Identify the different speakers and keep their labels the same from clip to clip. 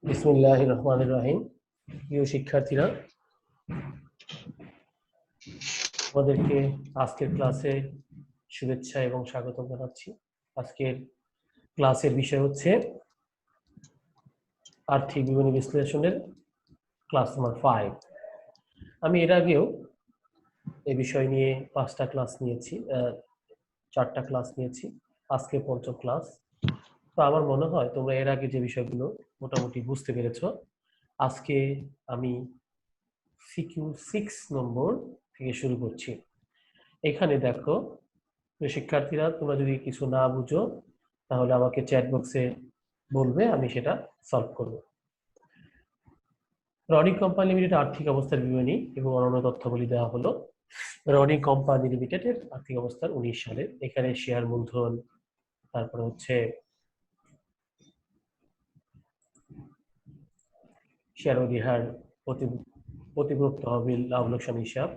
Speaker 1: বিসমিল্লাহির রহমানির রহিম। প্রিয় শিক্ষার্থীরা, আমাদেরকে আজকের ক্লাসে শুভেচ্ছা এবং স্বাগত জানাচ্ছি। আজকের ক্লাসের বিষয় হচ্ছে আর্থিক বিবরণী বিশ্লেষণের ক্লাস নাম্বার 5। আমি এর আগেও এই বিষয় নিয়ে 5টা ক্লাস নিয়েছি, 4টা ক্লাস নিয়েছি, আজকে 5ম ক্লাস। তো আমার মনে হয় তোমরা এর আগে যে বিষয়গুলো মোটামুটি বুঝতে পেরেছো। আজকে আমি সিকিউ 6 নম্বর থেকে শুরু করছি। এখানে দেখো শিক্ষার্থীরা, তোমরা যদি কিছু না বুঝো তাহলে আমাকে চ্যাট বক্সে বলবে, আমি সেটা সলভ করব। রনি কোম্পানি লিমিটেড আর্থিক অবস্থার বিবরণী এবং অন্যান্য তথ্যাবলী দেওয়া হলো। রনি কোম্পানি লিমিটেডের আর্থিক অবস্থার 19 সালের, এখানে শেয়ার মূলধন, তারপরে হচ্ছে শেয়ার অধিহার, প্রতিভোগ তহবিল, লাভ লোকসান হিসাব,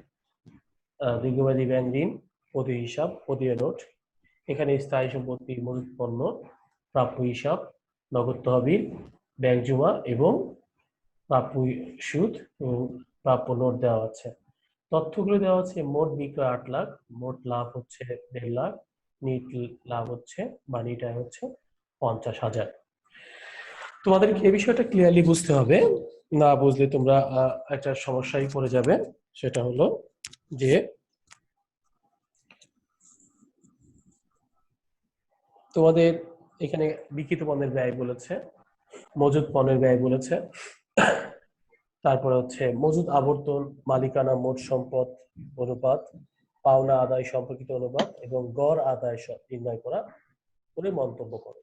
Speaker 1: দীর্ঘমেয়াদী ব্যাংক ঋণ, প্রতি হিসাব, প্রতি নোট, এখানে স্থায়ী সম্পত্তি, মজুত পণ্য, প্রাপ্য হিসাব, নগদ তহবিল, ব্যাংক জমা এবং প্রাপ্য সুদ এবং প্রাপ্য নোট দেওয়া আছে। তথ্যগুলো দেওয়া আছে: মোট বিক্রয় 8 লাখ, মোট লাভ হচ্ছে 1.5 লাখ, নিট লাভ হচ্ছে বা নিট আয় হচ্ছে 50,000। তোমাদেরকে এই বিষয়টা ক্লিয়ারলি বুঝতে হবে, না বুঝলে তোমরা একটা সমস্যায় পড়ে যাবে। সেটা হলো যে তোমাদের এখানে বিক্রিত পণ্যের ব্যয় বলেছে, মজুদ পণ্যের ব্যয় বলেছে, তারপরে হচ্ছে মজুদ আবর্তন, মালিকানা মোট সম্পদ অনুপাত, পাওনা আদায় সম্পর্কিত অনুপাত এবং গড় আদায় নির্ণয় করা করে মন্তব্য করো।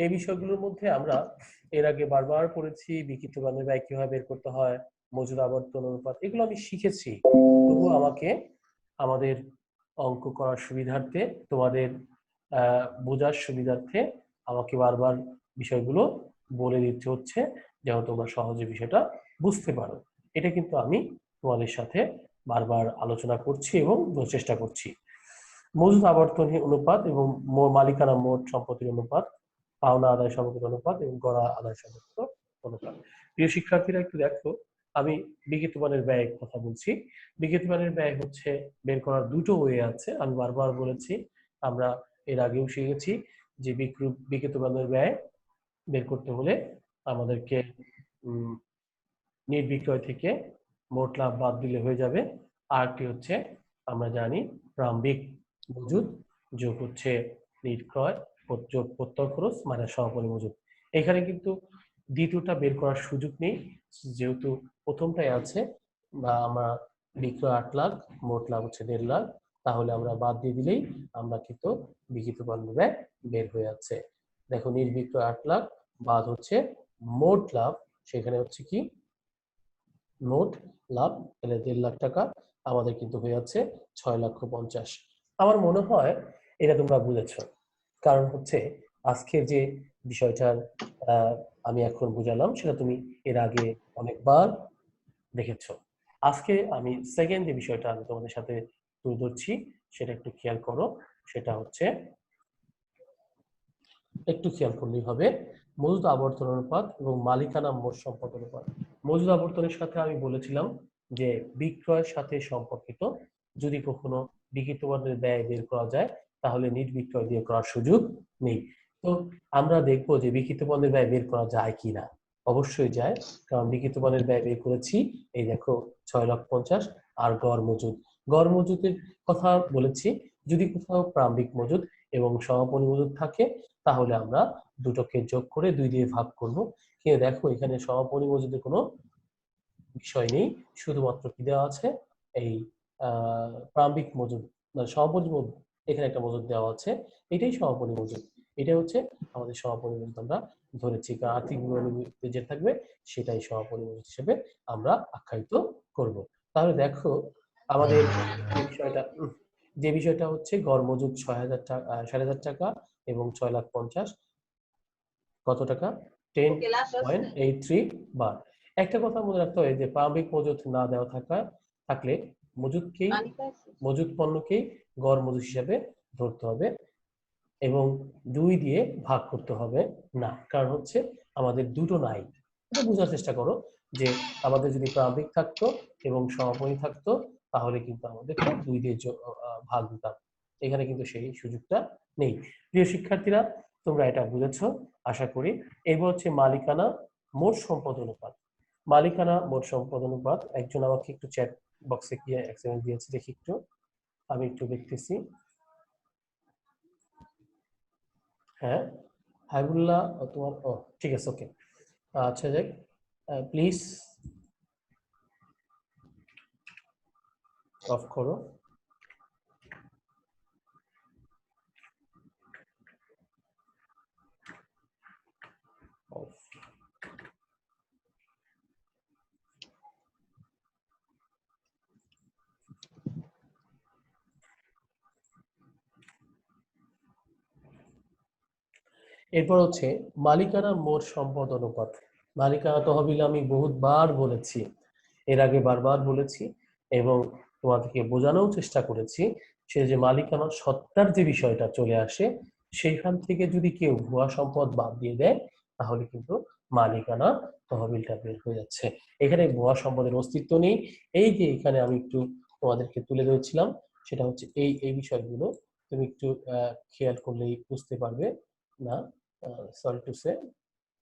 Speaker 1: এই বিষয়গুলোর মধ্যে আমরা এর আগে বারবার পড়েছি বিক্রিত পণ্যের ব্যয় কিভাবে বের করতে হয়, মজুদ আবর্তন অনুপাত, এগুলো আমি শিখেছি। তবুও আমাকে আমাদের অঙ্ক করার সুবিধার্থে, তোমাদের বোঝার সুবিধার্থে আমাকে বারবার বিষয়গুলো বলে দিতে হচ্ছে, যেন তোমরা সহজে বিষয়টা বুঝতে পারো। এটা কিন্তু আমি তোমাদের সাথে বারবার আলোচনা করছি এবং চেষ্টা করছি। মজুদ আবর্তন অনুপাত এবং মালিকানা মোট সম্পত্তির অনুপাত, পাওনা আদায় সম্পর্কিত অনুপাত এবং গড় আদায় সম্পর্কিত অনুপাত। প্রিয় শিক্ষার্থীরা, একটু দেখো, আমি বিক্রিত পণ্যের ব্যয়ের কথা বলছি। বিক্রিত পণ্যের ব্যয় হচ্ছে বের করার দুটো ওয়ে আছে, আমি বারবার বলেছি। আমরা এর আগেও শিখেছি যে বিক্রিত পণ্যের ব্যয় বের করতে হলে আমাদেরকে নিট বিক্রয় থেকে মোট লাভ বাদ দিলে হয়ে যাবে। আরেকটি হচ্ছে আমরা জানি প্রারম্ভিক মজুদ যোগ হচ্ছে নিট ক্রয় যোগ প্রত্যক্ষ খরচ মানে সমাপনী মজুদ। এখানে কিন্তু দ্বিতীয়টা বের করার সুযোগ নেই, যেহেতু প্রথমটাই আছে, বা আমরা বিক্রয় 8 লাখ, মোট লাভ হচ্ছে 1.5 লাখ, তাহলে আমরা বাদ দিয়ে দিলেই আমরা কিন্তু বিক্রিত পণ্য ব্যয় বের হয়ে যাচ্ছে। দেখো, নির্বিক্রয় 8 লাখ বাদ হচ্ছে মোট লাভ, সেখানে হচ্ছে কি মোট লাভ, তাহলে 1.5 লাখ টাকা আমাদের কিন্তু হয়ে যাচ্ছে 6,50,000। আমার মনে হয় এটা তোমরা বুঝেছো, কারণ হচ্ছে আজকে যে বিষয়টার আমি এখন বুঝালাম সেটা তুমি এর আগে অনেকবার দেখেছো। আজকে আমি সেকেন্ড যে বিষয়টা আমি তোমাদের সাথে তুলে ধরছি সেটা একটু খেয়াল করো। সেটা হচ্ছে, একটু খেয়াল করলেই হবে, মজুদ আবর্তন অনুপাত এবং মালিকানা মোট সম্পদ অনুপাত। মজুদ আবর্তনের সাথে আমি বলেছিলাম যে বিক্রয়ের সাথে সম্পর্কিত যদি কখনো বিক্রিত পণ্যের ব্যয় বের করা যায় তাহলে নিট বিক্রয় দিয়ে করার সুযোগ নেই। তো আমরা দেখবো যে বিক্রিত পণ্যের ব্যয় বের করা যায় কিনা। অবশ্যই যায়, কারণ বিক্রিত পণ্যের ব্যয় বের করেছি। এই দেখো 6,50,000 আর গড় মজুদ, গড় মজুদের কথা বলেছি। যদি কোথাও প্রারম্ভিক মজুদ এবং সমাপনী মজুদ থাকে তাহলে আমরা দুটোকে যোগ করে 2 দিয়ে ভাগ করব। কিন্তু দেখো, এখানে সমাপনী মজুদের কোনো বিষয় নেই, শুধুমাত্র কি দেওয়া আছে, এই প্রারম্ভিক মজুদ মানে সমাপনী মজুদ, এখানে একটা মজুদ দেওয়া আছে, এটাই সমাপনী মজুদ। এটা হচ্ছে আমাদের সমাপনী মজুদ আমরা ধরেছি, কারণ আর্থিক বিবরণীতে যে থাকবে সেটাই সমাপনী মজুদ হিসেবে আমরা আখ্যায়িত করব। তাহলে দেখো আমাদের যে বিষয়টা হচ্ছে গড় মজুদ 6,000 টাকা, 7,500 টাকা এবং 6,50,000 কত টাকা, 10.83 বার। একটা কথা মনে রাখতে হবে যে প্রারম্ভিক মজুদ না দেওয়া থাকলে মজুদ পণ্যকেই গড় মজুদ হিসাবে ধরতে হবে এবং 2 দিয়ে ভাগ করতে হবে না, কারণ হচ্ছে আমাদের দুটো নাই, এটা বোঝার চেষ্টা করো যে আমাদের যদি প্রারম্ভিক থাকতো এবং সমাপনী থাকতো তাহলে কিন্তু আমাদেরকে 2 দিয়ে ভাগ দিতাম। এখানে কিন্তু সেই সুযোগটা নেই। প্রিয় শিক্ষার্থীরা, তোমরা এটা বুঝেছো আশা করি। এবার হচ্ছে মালিকানা মোট সম্পদ অনুপাত। মালিকানা মোট সম্পদ অনুপাত, একজন আমাকে একটু চ্যাট বক্সে কি এসএমএস দিয়েছে দেখি একটু, আমি একটু দেখতেছি। হ্যাঁ, হাবিবুল্লাহ, তোমার ঠিক আছে, ওকে। আচ্ছা যাক, প্লিজ অফ করো। অফ। এরপর হচ্ছে মালিকানা মোট সম্পদ অনুপাত। মালিকানা তহবিল আমি বহুতবার বলেছি, এর আগে বারবার বলেছি এবং তোমাদেরকে বোঝানোর চেষ্টা করেছি, সে যে মালিকানা সত্তার যে বিষয়টা চলে আসে, সেইখান থেকে যদি কেউ ভুয়া সম্পদ বাদ দিয়ে দেয় তাহলে কিন্তু মালিকানা তহবিলটা বের হয়ে যাচ্ছে। এখানে ভুয়া সম্পদের অস্তিত্ব নেই। এই যে এখানে আমি একটু তোমাদেরকে তুলে ধরেছিলাম, সেটা হচ্ছে এই এই বিষয়গুলো তুমি একটু খেয়াল করলেই বুঝতে পারবে। না, সরি টু সে,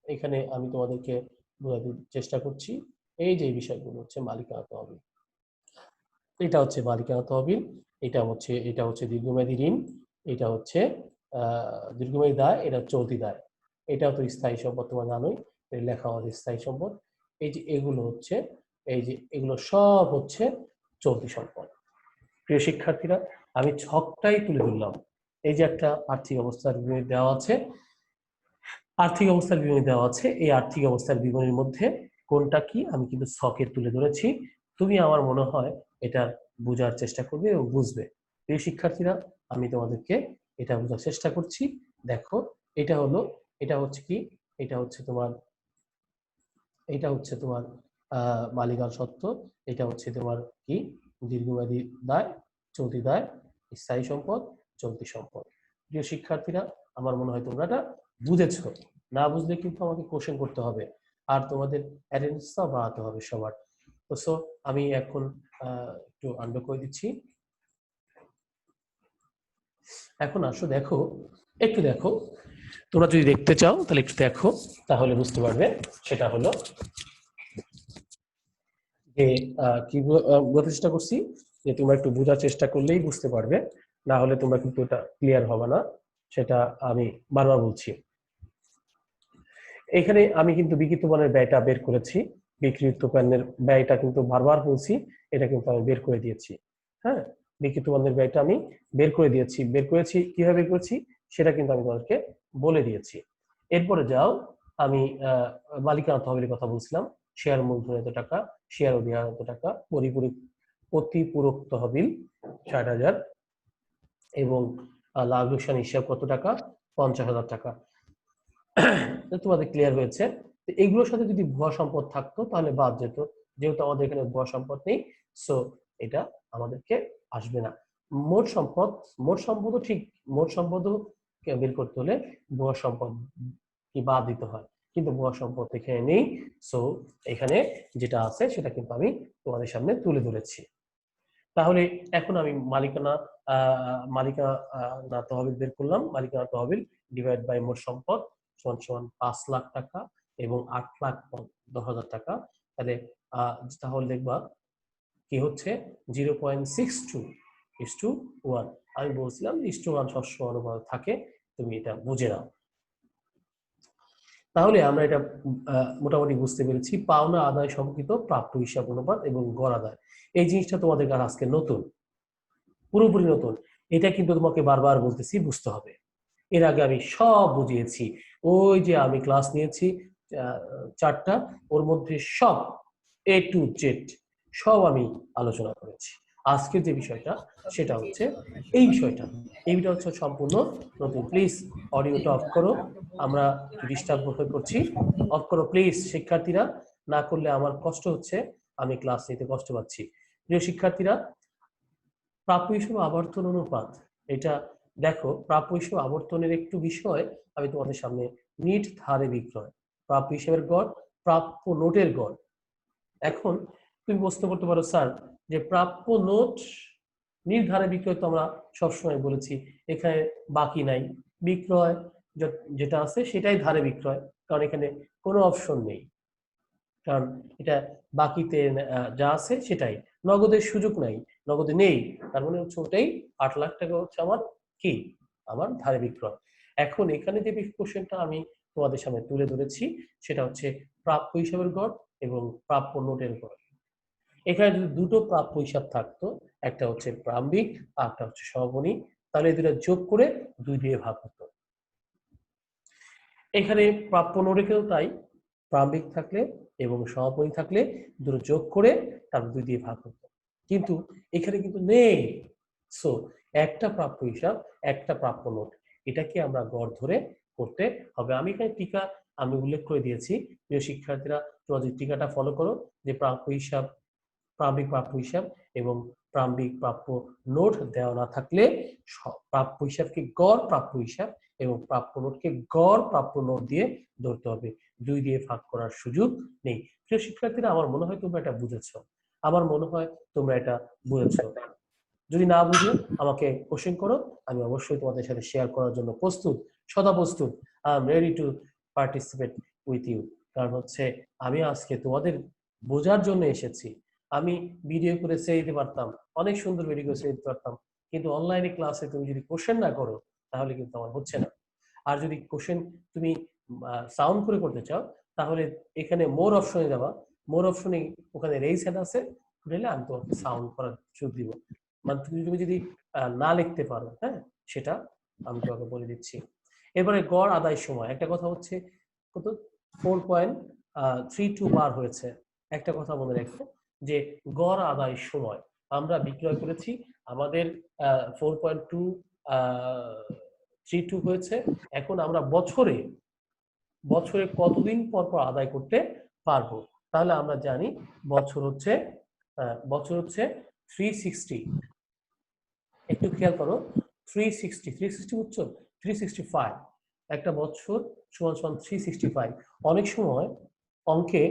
Speaker 1: এখানে আমি তোমাদেরকে বোঝাতে চেষ্টা করছি। এই যে বিষয়গুলো হচ্ছে মালিকানা তহবিল, এটা হচ্ছে মালিকানা তহবিল, এটা হচ্ছে দীর্ঘমেয়াদী ঋণ, এটা হচ্ছে দীর্ঘমেয়াদী দায়, এটা চলতি দায়, এটা তো স্থায়ী সম্পদ, তোমরা জানোই লেখা আমাদের স্থায়ী সম্পদ। এই যে এগুলো হচ্ছে, এই যে এগুলো সব হচ্ছে চলতি সম্পদ। প্রিয় শিক্ষার্থীরা, আমি ছকটাই তুলে ধরলাম। এই যে একটা আর্থিক অবস্থার বিবরণী দেওয়া আছে, আর্থিক অবস্থার বিবরণী দেওয়া আছে, এই আর্থিক অবস্থার বিবরণীর মধ্যে কোনটা কি আমি কিন্তু ছকে তুলে ধরেছি। তুমি আমার মনে হয় এটা বোঝার চেষ্টা করবে এবং বুঝবে। প্রিয় শিক্ষার্থীরা, আমি তোমাদেরকে এটা বোঝার চেষ্টা করছি। দেখো, এটা হলো, এটা হচ্ছে কি, এটা হচ্ছে তোমার, এটা হচ্ছে তোমার মালিকানা সত্ত্ব, এটা হচ্ছে তোমার কি, দীর্ঘমেয়াদী দায়, চলতি দায়, স্থায়ী সম্পদ, চলতি সম্পদ। প্রিয় শিক্ষার্থীরা, আমার মনে হয় তোমরা এটা বুঝেছো। না বুঝলে কিন্তু আমাকে কোশ্চেন করতে হবে, আর তোমাদের অ্যাটেন্ডেন্সটা বাড়াতে হবে সবার। তো সো আমি এখন একটু আন্ডার করে দিচ্ছি। এখন আসো দেখো, একটু দেখো, তোমরা যদি দেখতে চাও তাহলে একটু দেখো, তাহলে বুঝতে পারবে। সেটা হলো যে কি বলতে চেষ্টা করছি, যে তোমরা একটু বোঝার চেষ্টা করলেই বুঝতে পারবে, না হলে তোমরা কিন্তু এটা ক্লিয়ার হবে না, সেটা আমি বারবার বলছি। এখানে আমি কিন্তু বিক্রিত পণ্যের ব্যয়টা বের করেছি, বিক্রিত পণ্যের ব্যয়টা কিন্তু বারবার বলছি, এটা কিন্তু আমি বের করে দিয়েছি। হ্যাঁ, বিক্রিত পণ্যের ব্যয়টা আমি বের করে দিয়েছি, বের করেছি, কিভাবে বের করেছি সেটা কিন্তু আমি তোমাদেরকে বলে দিয়েছি। এরপরে যাও, আমি মালিকানা তহবিলের কথা বলছিলাম। শেয়ার মূলধন এত টাকা, শেয়ার অধিহার এত টাকা, পরিপূরক তহবিল ৬০,০০০ এবং লাভ লোকসান হিসাব কত টাকা, ৫০,০০০ টাকা। তোমাদের ক্লিয়ার হয়েছে। এগুলোর সাথে যদি ভুয়া সম্পদ থাকতো তাহলে বাদ যেত, যেহেতু আমাদের এখানে ভুয়া সম্পদ নেই, সো এটা আমাদেরকে আসবে না। মোট সম্পদ, মোট সম্পদও ঠিক, মোট সম্পদও বের করতে হলে ভুয়া সম্পদ কি বাদ দিতে হয়, কিন্তু ভুয়া সম্পদ এখানে নেই। সো এখানে যেটা আছে সেটা কিন্তু আমি তোমাদের সামনে তুলে ধরেছি। তাহলে এখন আমি মালিকানা না তহবিল বের করলাম। মালিকানা তহবিল ডিভাইড বাই মোট সম্পদ সমান সমান 5,00,000 টাকা এবং 8,10,000 টাকা। তাহলে দেখবা কি হচ্ছে, 0.62:1। আমি বলছিলাম 1:1 সবসময় অনুপাত থাকে, তুমি এটা বুঝে নাও। তাহলে আমরা এটা মোটামুটি বুঝতে পেরেছি, পাওনা আদায় সম্পর্কিত প্রাপ্য হিসাব অনুপাত এবং গড় আদায়। এই জিনিসটা তোমাদের কাছে আজকে নতুন, পুরোপুরি নতুন। এটা কিন্তু তোমাকে বারবার বলতেছি, বুঝতে হবে। এর আগে আমি সব বুঝিয়েছি, ওই যে আমি ক্লাস নিয়েছি 4টা, ওর মধ্যে সব A to Z সব আমি আলোচনা করেছি। আজকের যে বিষয়টা সেটা হচ্ছে এই বিষয়টা, এইটা হচ্ছে সম্পূর্ণ নতুন। প্লিজ অডিওটা অফ করো, আমরা ডিস্টার্ব হয়ে পড়ছি। অফ করো প্লিজ শিক্ষার্থীরা, না করলে আমার কষ্ট হচ্ছে, আমি ক্লাস নিতে কষ্ট পাচ্ছি। প্রিয় শিক্ষার্থীরা, প্রাপ্য হিসাব আবর্তন অনুপাত, এটা দেখো, প্রাপ্য হিসাব আবর্তনের একটু বিষয় আমি তোমাদের সামনে, নিট ধারে বিক্রয়, প্রাপ্য হিসাবের গড় প্রাপ্য নোটের গড়। এখন তুমি প্রশ্ন করতে পারো স্যার যে প্রাপ্য নোট নির্ধারে বিক্রয় তো আমরা সবসময় বলেছি এখানে বাকি নাই, বিক্রয় যেটা আছে সেটাই ধারে বিক্রয়, কারণ এখানে কোনো অপশন নেই, কারণ এটা বাকিতে যা আছে সেটাই, নগদের সুযোগ নাই, নগদে নেই, তার মানে হচ্ছে ওটাই 8 লাখ টাকা হচ্ছে আমার কি আমার ধারে বিক্রয়। এখন এখানে যে কোশ্চেনটা আমি তোমাদের সামনে তুলে ধরেছি সেটা হচ্ছে প্রাপ্য হিসাবের গড় এবং প্রাপ্য নোটের গড়। এখানে যদি দুটো প্রাপ্য হিসাব থাকতো, একটা হচ্ছে প্রারম্ভিক আর একটা হচ্ছে সমাপনী, তাহলে এই দুটো যোগ করে 2 দিয়ে ভাগ হতো। এখানে প্রাপ্য নোটেও তাই, প্রারম্ভিক থাকলে এবং সমাপনী থাকলে দুটো যোগ করে তারপর 2 দিয়ে ভাগ হতো, কিন্তু এখানে কিন্তু নেই। সো একটা প্রাপ্য হিসাব, একটা প্রাপ্য নোট, এটাকে আমরা গড় ধরে করতে হবে। আমি এখানে টিকা আমি উল্লেখ করে দিয়েছি, প্রিয় শিক্ষার্থীরা তোমরা যদি টিকাটা ফলো করো যে প্রাপ্য হিসাব, প্রারম্ভিক প্রাপ্য হিসাব এবং প্রারম্ভিক প্রাপ্য নোট দেওয়া না থাকলে প্রাপ্য হিসাবকে গড় প্রাপ্য হিসাব এবং প্রাপ্য নোটকে গড় প্রাপ্য নোট দিয়ে ধরতে হবে, 2 দিয়ে ভাগ করার সুযোগ নেই। প্রিয় শিক্ষার্থীরা আমার মনে হয় তোমরা এটা বুঝেছো, আমার মনে হয় তোমরা এটা বুঝেছো। যদি না বুঝে আমাকে কোশ্চেন করো, আমি অবশ্যই তোমাদের সাথে শেয়ার করার জন্য প্রস্তুত, সদা প্রস্তুত। I am ready to participate with you. কারণ হচ্ছে আমি আজকে তোমাদের বোঝার জন্য এসেছি। আমি ভিডিও করে ছেড়ে দিতে পারতাম, অনেক সুন্দর ভিডিও করে ছেড়ে দিতে পারতাম, কিন্তু অনলাইনে ক্লাসে তুমি যদি কোশ্চেন না করো তাহলে কিন্তু আমার হচ্ছে না। আর যদি কোশ্চেন তুমি সাউন্ড করে করতে চাও তাহলে এখানে মোর অপশনে যাবা, মোর অপশনে ওখানে রেইজ হ্যান্ড আছে, খুলে আমি তোমাকে সাউন্ড করার সুযোগ দিব। মানে তুমি যদি না লিখতে পারো, হ্যাঁ, সেটা আমি তোমাকে বলে দিচ্ছি। এরপরে গড় আদায় সময়, একটা কথা হচ্ছে কত 4.32 বার হয়েছে। একটা কথা মনে রাখো যে গড় আদায় সময় আমরা বিক্রয় করেছি, আমাদের 4.32 হয়েছে। এখন আমরা বছরে বছরে কতদিন পর পর আদায় করতে পারবো, তাহলে আমরা জানি বছর হচ্ছে 360। একটু খেয়াল করো, 360 বুঝছো, 365, একটা বছর সমান সমান 365। অনেক সময় অঙ্কে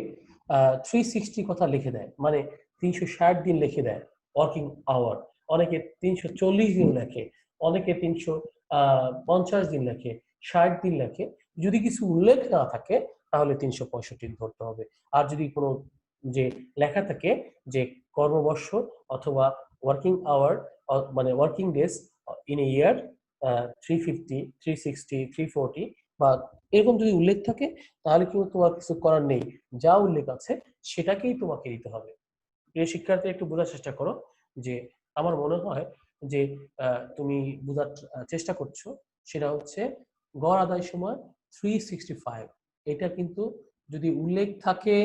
Speaker 1: 360 কথা লিখে দেয়, মানে 360 দিন লিখে দেয় ওয়ার্কিং আওয়ার, অনেকে 340 দিন লেখে, অনেকে 350 দিন লেখে, 60 দিন লেখে। যদি কিছু উল্লেখ না থাকে তাহলে 365 ধরতে হবে। আর যদি কোনো যে লেখা থাকে যে কর্মবর্ষ অথবা ওয়ার্কিং আওয়ার, মানে ওয়ার্কিং ডেজ ইন এ ইয়ার 350, 360, 340 বা এরকম যদি উল্লেখ থাকে তাহলে কিন্তু তোমার কিছু করার নেই, যা উল্লেখ আছে সেটাকেই তোমাকে দিতে হবে। প্রিয় শিক্ষার্থী একটু বোঝার চেষ্টা করো যে আমার মনে হয় যে তুমি বোঝার চেষ্টা করছো, সেটা হচ্ছে গড় আদায় সময় 365, এটা কিন্তু যদি উল্লেখ থাকে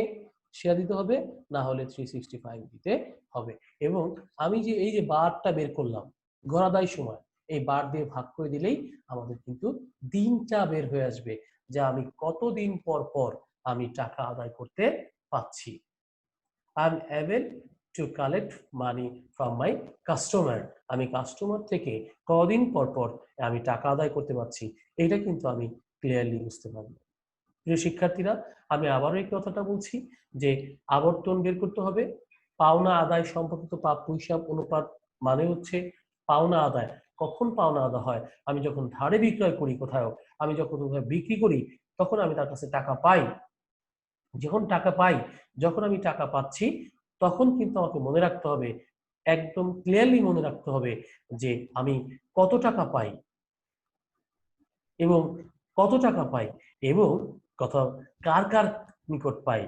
Speaker 1: সেটা দিতে হবে, না হলে 365 দিতে হবে। এবং আমি যে এই যে বারটা বের করলাম গড় আদায় সময়, এই বার দিয়ে ভাগ করে দিলেই আমাদের কিন্তু দিনটা বের হয়ে আসবে, যে আমি কতদিন পর পর আমি টাকা আদায় করতে পাচ্ছি। I am able to collect money from my customer, আমি কাস্টমার থেকে কদিন পর পর আমি টাকা আদায় করতে পারছি, এটা কিন্তু আমি ক্লিয়ারলি বুঝতে পারবো। প্রিয় শিক্ষার্থীরা আমি আবারও এই কথাটা বলছি যে আবর্তন বের করতে হবে, পাওনা আদায় সম্পর্কিত প্রাপ্য হিসাব অনুপাত, মানে হচ্ছে পাওনা আদায় কখন পাওনা আদায় হয়, আমি যখন ধারে বিক্রয় করি কোথাও, আমি যখন কোথাও বিক্রি করি তখন আমি তার কাছে টাকা পাই, যখন টাকা পাই, যখন আমি টাকা পাচ্ছি তখন কিন্তু আমাকে মনে রাখতে হবে, একদম ক্লিয়ারলি মনে রাখতে হবে যে আমি কত টাকা পাই এবং কত টাকা পাই এবং কত কার কার নিকট পাই,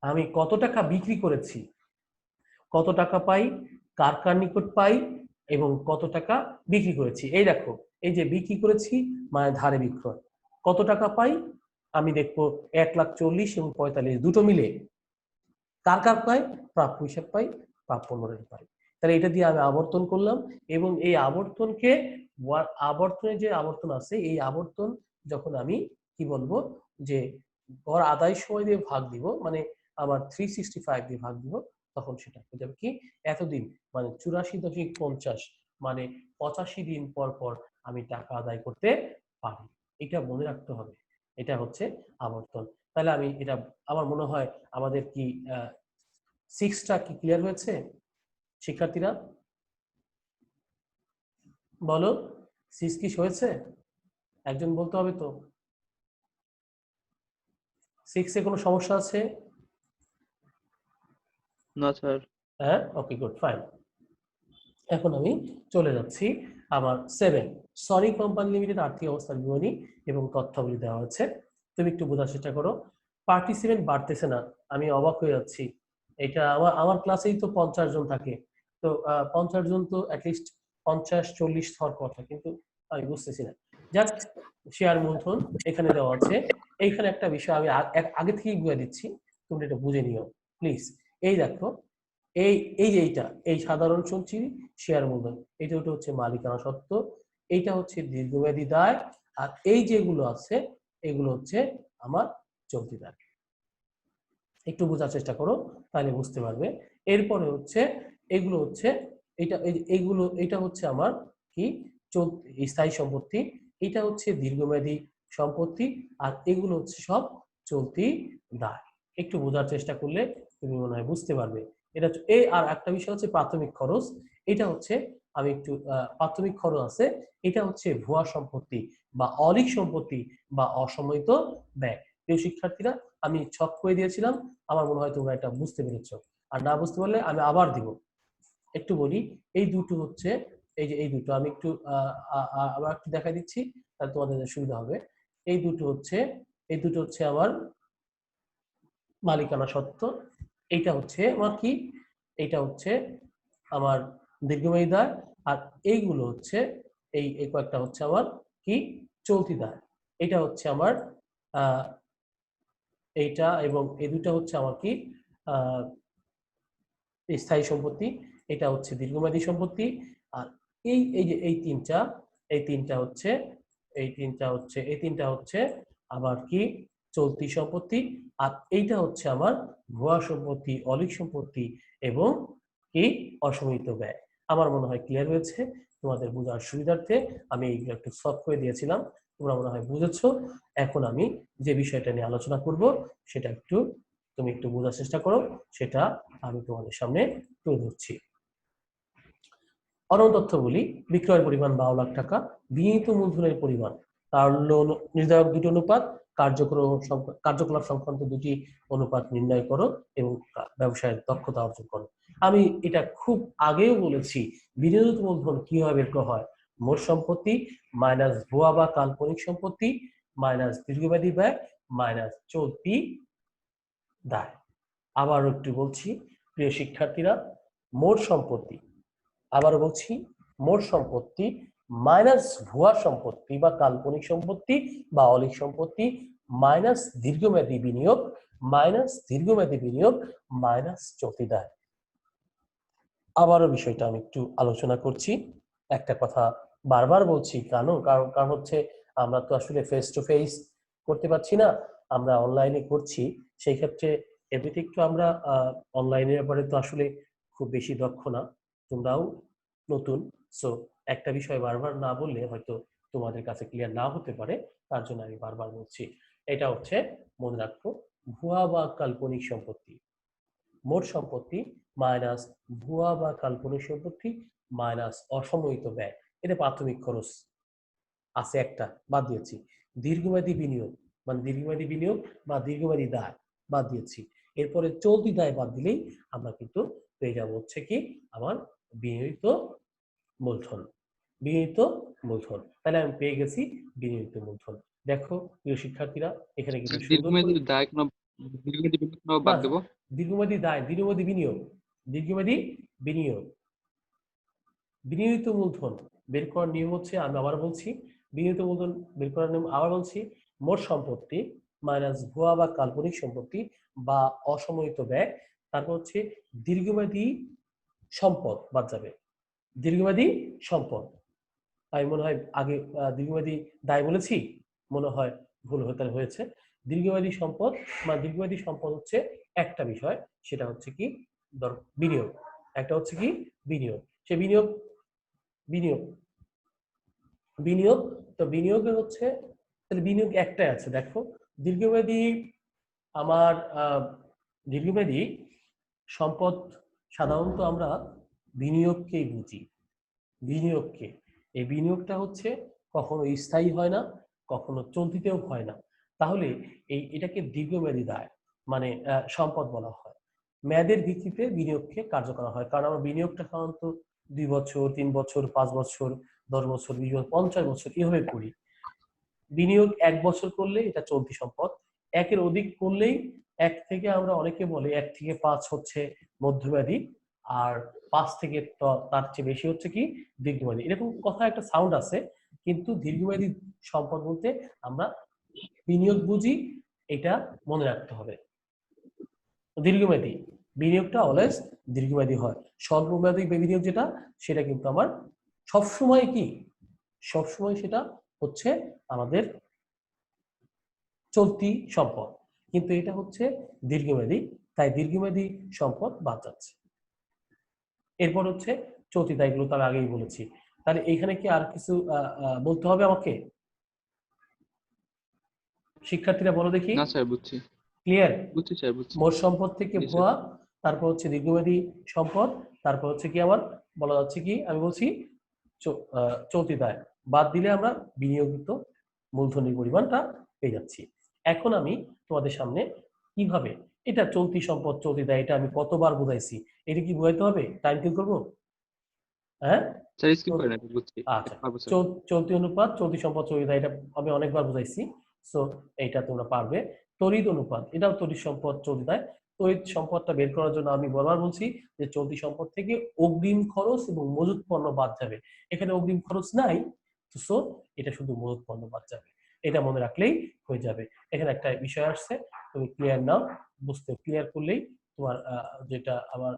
Speaker 1: আমি কত টাকা বিক্রি করেছি, কত টাকা পাই, কার কার নিকট পাই এবং কত টাকা বিক্রি করেছি। এই দেখো, এই যে বিক্রি করেছি মানে ধারে বিক্রয়, কত টাকা পাই আমি দেখবো 1,40,000 এবং 45 দুটো মিলে, কার কার পাই, প্রাপ্য হিসাব পাই, প্রাপ্য নোটের পাই। তাহলে এটা দিয়ে আমি আবর্তন করলাম এবং এই আবর্তনকে, আবর্তনের যে আবর্তন আছে এই আবর্তন যখন আমি কি বলবো যে গড় আদায় সময় দিয়ে ভাগ দিব, মানে আমার 365 দিয়ে ভাগ দিব, তখন সেটা হয়ে যাবে কি এতদিন, মানে 84.50, মানে 85 দিন পর পর আমি টাকা আদায় করতে পারি। এটা মনে রাখতে হবে, এটা হচ্ছে আবর্তন। তাহলে আমি এটা আমার মনে হয় আমাদের কি 6টা কি ক্লিয়ার হয়েছে শিক্ষার্থীরা? বলো 6 কি হয়েছে? একজন বলতে হবে তো। 6 এ কোনো সমস্যা আছে?
Speaker 2: না স্যার।
Speaker 1: হ্যাঁ, ওকে, গুড, ফাইন। এখন আমি চলে যাচ্ছি আমার 7, সনি কোম্পানি লিমিটেড আর্থিক অবস্থার বিবরণী এবং তথ্যাবলী দেওয়া হচ্ছে। তুমি একটু বোঝার চেষ্টা করো। পার্টিসিপেন্ট বাড়তেছে না, আমি অবাক হয়ে যাচ্ছি। এটা আমার ক্লাসেই তো 50 জন থাকে, তো 50 জন তো অ্যাটলিস্ট 50-40 হওয়ার কথা, কিন্তু আমি বুঝতেছি না। যাক, শেয়ার মূলধন এখানে দেওয়া আছে। এইখানে একটা বিষয় আমি আগে থেকেই বুঝে দিচ্ছি, তুমি এটা বুঝে নিও প্লিজ। এই দেখো, এই এই যে এই সাধারণ সঞ্চয়ী শেয়ার মূলধন, এটা ওটা হচ্ছে মালিকানা সত্ত্ব, এইটা হচ্ছে দীর্ঘমেয়াদী দায়, আর এই যেগুলো আছে এগুলো হচ্ছে আমার চলতি দায়। একটু বোঝার চেষ্টা করো, তাহলে বুঝতে পারবে। এরপরে হচ্ছে এগুলো হচ্ছে এটা হচ্ছে আমার কি স্থায়ী সম্পত্তি, এটা হচ্ছে দীর্ঘমেয়াদী সম্পত্তি, আর এগুলো হচ্ছে সব চলতি দায়। একটু বোঝার চেষ্টা করলে তুমি মনে হয় বুঝতে পারবে। এটা আর একটা বিষয় হচ্ছে প্রাথমিক খরচ। এটা হচ্ছে আমি একটু প্রাথমিক খরচ আছে, এটা হচ্ছে ভুয়া সম্পত্তি বা অলিক সম্পত্তি বা অসময়িত ব্যয়। প্রিয় শিক্ষার্থীরা, আমি ছক করে দিয়েছিলাম, আমার মনে হয় তোমরা এটা বুঝতে পেরেছো। আর না বুঝতে পারলে আমি আবার দিব। একটু বলি, এই দুটো হচ্ছে এই দুটো আমি একটু আবার একটু দেখাই দিচ্ছি, তাহলে তোমাদের সুবিধা হবে। এই দুটো হচ্ছে আমার মালিকানা সত্ত্ব, এইটা হচ্ছে আমার কি, এইটা হচ্ছে আমার দীর্ঘমেয়াদী দায়, আর এইগুলো হচ্ছে এই কয়েকটা হচ্ছে আমার কি চলতি দায়। এটা হচ্ছে আমার আহ এইটা, এবং এই দুটো হচ্ছে আমার কি আহ স্থায়ী সম্পত্তি, এটা হচ্ছে দীর্ঘমেয়াদী সম্পত্তি। আর এই যে এই তিনটা হচ্ছে আবার কি চলতি সম্পত্তি। আর এইটা হচ্ছে আমার ভুয়া সম্পত্তি, অলিক সম্পত্তি এবং কি অসময়িত ব্যয়। আমার মনে হয় ক্লিয়ার হয়েছে। তোমাদের বোঝার সুবিধার্থে আমি এইগুলো একটু সলভ করে দিয়েছিলাম, তোমরা মনে হয় বুঝেছো। এখন আমি যে বিষয়টা নিয়ে আলোচনা করব সেটা তুমি একটু বোঝার চেষ্টা করো, সেটা আমি তোমাদের সামনে তুলে ধরছি। অন্য তথ্যগুলি: বিক্রয়ের পরিমাণ 12 লাখ টাকা, বিনিয়োগিত মূলধনের পরিমাণ, তারল্য নির্ধারক দুটি অনুপাত, কার্যকলাপ সংক্রান্ত দুটি অনুপাত নির্ণয় করো এবং ব্যবসায়ের দক্ষতা অর্জন করো। আমি এটা খুব আগেও বলেছি, বিনিয়োগিত মূলধন কিভাবে বের করা হয়। মোট সম্পত্তি মাইনাস ভুয়া বা কাল্পনিক সম্পত্তি মাইনাস দীর্ঘমেয়াদী ব্যয় মাইনাস চলতি দায়। আবার একটু বলছি প্রিয় শিক্ষার্থীরা, মোট সম্পত্তি, আবার বলছি, মোট সম্পত্তি মাইনাস ভুয়া সম্পত্তি বা কাল্পনিক সম্পত্তি বা অলিক সম্পত্তি মাইনাস দীর্ঘমেয়াদী বিনিয়োগ মাইনাস চলতি দায়। আবারও বিষয়টা আমি একটু আলোচনা করছি। একটা কথা বারবার বলছি, কারণ হচ্ছে আমরা তো আসলে ফেস টু ফেস করতে পারছি না, আমরা অনলাইনে করছি। সেই ক্ষেত্রে এমনিতে একটু আমরা অনলাইনের ব্যাপারে তো আসলে খুব বেশি দক্ষ না, তোমরাও নতুন। সো একটা বিষয় বারবার না বললে হয়তো তোমাদের কাছে ক্লিয়ার না হতে পারে, তার জন্য আমি বারবার বলছি। এটা হচ্ছে মনে রাখো, ভুয়া বা কাল্পনিক সম্পত্তি, মোট সম্পত্তি মাইনাস ভুয়া বা কাল্পনিক সম্পত্তি মাইনাস অসময়িত ব্যয়, এটা প্রাথমিক খরচ আছে একটা, বাদ দিয়েছি। দীর্ঘমেয়াদী বিনিয়োগ মানে দীর্ঘমেয়াদী বিনিয়োগ বা দীর্ঘমেয়াদী দায় বাদ দিয়েছি। এরপরে চলতি দায় বাদ দিলেই আমরা কিন্তু পেয়ে যাবো হচ্ছে কি আমার বিনিয়োগিত মূলধন। বিনিয়োগিত মূলধন, তাহলে আমি পেয়ে গেছি বিনিয়োগিত মূলধন। দেখো প্রিয় শিক্ষার্থীরা, এখানে কিন্তু সুন্দর করে
Speaker 2: দীর্ঘমেয়াদী বিনিয়োগ
Speaker 1: না,
Speaker 2: বাদ দেবো।
Speaker 1: দীর্ঘমেয়াদী দায়, দীর্ঘমেয়াদী বিনিয়োগ, দীর্ঘমেয়াদী বিনিয়োগ, বিনিয়োগিত মূলধন বের করার নিয়ম হচ্ছে, আমি আবার বলছি, বিনিয়োগিত মূলধন বের করার নিয়ম আবার বলছি, মোট সম্পত্তি মাইনাস ভুয়া বা কাল্পনিক সম্পত্তি বা অসময়িত ব্যয়, তারপর হচ্ছে দীর্ঘমেয়াদী সম্পদ বাদ যাবে, দীর্ঘমেয়াদী সম্পদ। আমি মনে হয় আগে দীর্ঘমেয়াদী দায় বলেছি, মনে হয় ভুল হতে হয়েছে। দীর্ঘমেয়াদী সম্পদ বা দীর্ঘমেয়াদী সম্পদ হচ্ছে একটা বিষয়, সেটা হচ্ছে কি বিনিয়োগ, একটা হচ্ছে কি বিনিয়োগ। সে বিনিয়োগ বিনিয়োগ বিনিয়োগ তো বিনিয়োগের হচ্ছে, তাহলে বিনিয়োগ একটাই আছে। দেখো, দীর্ঘমেয়াদী আমার দীর্ঘমেয়াদী সম্পদ সাধারণত আমরা বিনিয়োগকেই বুঝি। বিনিয়োগকে, এই বিনিয়োগটা হচ্ছে কখনো স্থায়ী হয় না, কখনো চলতিতেও হয় না। তাহলে এটাকে দীর্ঘমেয়াদী দায় মানে সম্পদ বলা হয়। মেয়াদের ভিত্তিতে বিনিয়োগকে কার্য করা হয়, কারণ আমরা বিনিয়োগটা সাধারণত 2 বছর, 3 বছর, 5 বছর, 10 বছর, 20 বছর, 50 বছর এভাবে করি। বিনিয়োগ 1 বছর করলে এটা চলতি সম্পদ, একের অধিক করলেই 1 থেকে আমরা অনেকে বলে 1 থেকে 5 হচ্ছে মধ্যমেয়াদী, আর 5 থেকে তার চেয়ে বেশি হচ্ছে কি দীর্ঘমেয়াদী। এরকম কথা একটা সাউন্ড আছে, কিন্তু দীর্ঘমেয়াদী সম্পদ বলতে আমরা বিনিয়োগ বুঝি, এটা মনে রাখতে হবে। দীর্ঘমেয়াদী বিনিয়োগটা অলওয়েজ দীর্ঘমেয়াদী হয়। স্বল্পমেয়াদী বিনিয়োগ যেটা, সেটা কিন্তু আমার সবসময় কি, সবসময় সেটা হচ্ছে আমাদের চলতি সম্পদ, কিন্তু এটা হচ্ছে দীর্ঘমেয়াদী, তাই দীর্ঘমেয়াদী সম্পদ বাদ যাচ্ছে। এরপর হচ্ছে চলতি দায়, এগুলো তো আমি আগেই বলেছি। তাহলে এখানে কি আর কিছু বলতে হবে আমাকে? শিক্ষার্থীরা বলো দেখি।
Speaker 2: না স্যার, বুঝছি।
Speaker 1: ক্লিয়ার?
Speaker 2: বুঝছি স্যার, বুঝছি।
Speaker 1: মোট সম্পদ থেকে
Speaker 2: জি স্যার।
Speaker 1: ভুয়া, তারপর হচ্ছে দীর্ঘমেয়াদী সম্পদ, তারপর হচ্ছে কি আমার বলা যাচ্ছে কি আমি বলছি চলতি দায় বাদ দিলে আমরা বিনিয়োগিত মূলধনের পরিমাণটা পেয়ে যাচ্ছি। এখন আমি তোমাদের সামনে কিভাবে এটা চলতি সম্পদ চলতি দায় এটা আমি কতবার বুঝাইছি, এটা কি বুঝাইতে হবে? টাইম কিল করবো? হ্যাঁ,
Speaker 2: স্যার স্কিপ করেন, আমি বুঝছি।
Speaker 1: আচ্ছা।
Speaker 2: পারবো স্যার।
Speaker 1: চলতি অনুপাত, চলতি সম্পদ, চলতি দায়, এটা আমি অনেকবার বুঝাইছি, সো এইটা তোমরা পারবে। তড়িৎ অনুপাত, এটাও তড়িৎ সম্পদ চলতি দায়। তড়িৎ সম্পদটা বের করার জন্য আমি বারবার বলছি যে চলতি সম্পদ থেকে অগ্রিম খরচ এবং মজুত পণ্য বাদ যাবে। এখানে অগ্রিম খরচ নাই, সো এটা শুধু মজুত পণ্য বাদ যাবে। এটা মনে রাখলেই হয়ে যাবে। এখানে একটা বিষয় আসছে, তুমি ক্লিয়ার নাও, বুঝতে ক্লিয়ার করলেই তোমার যেটা আবার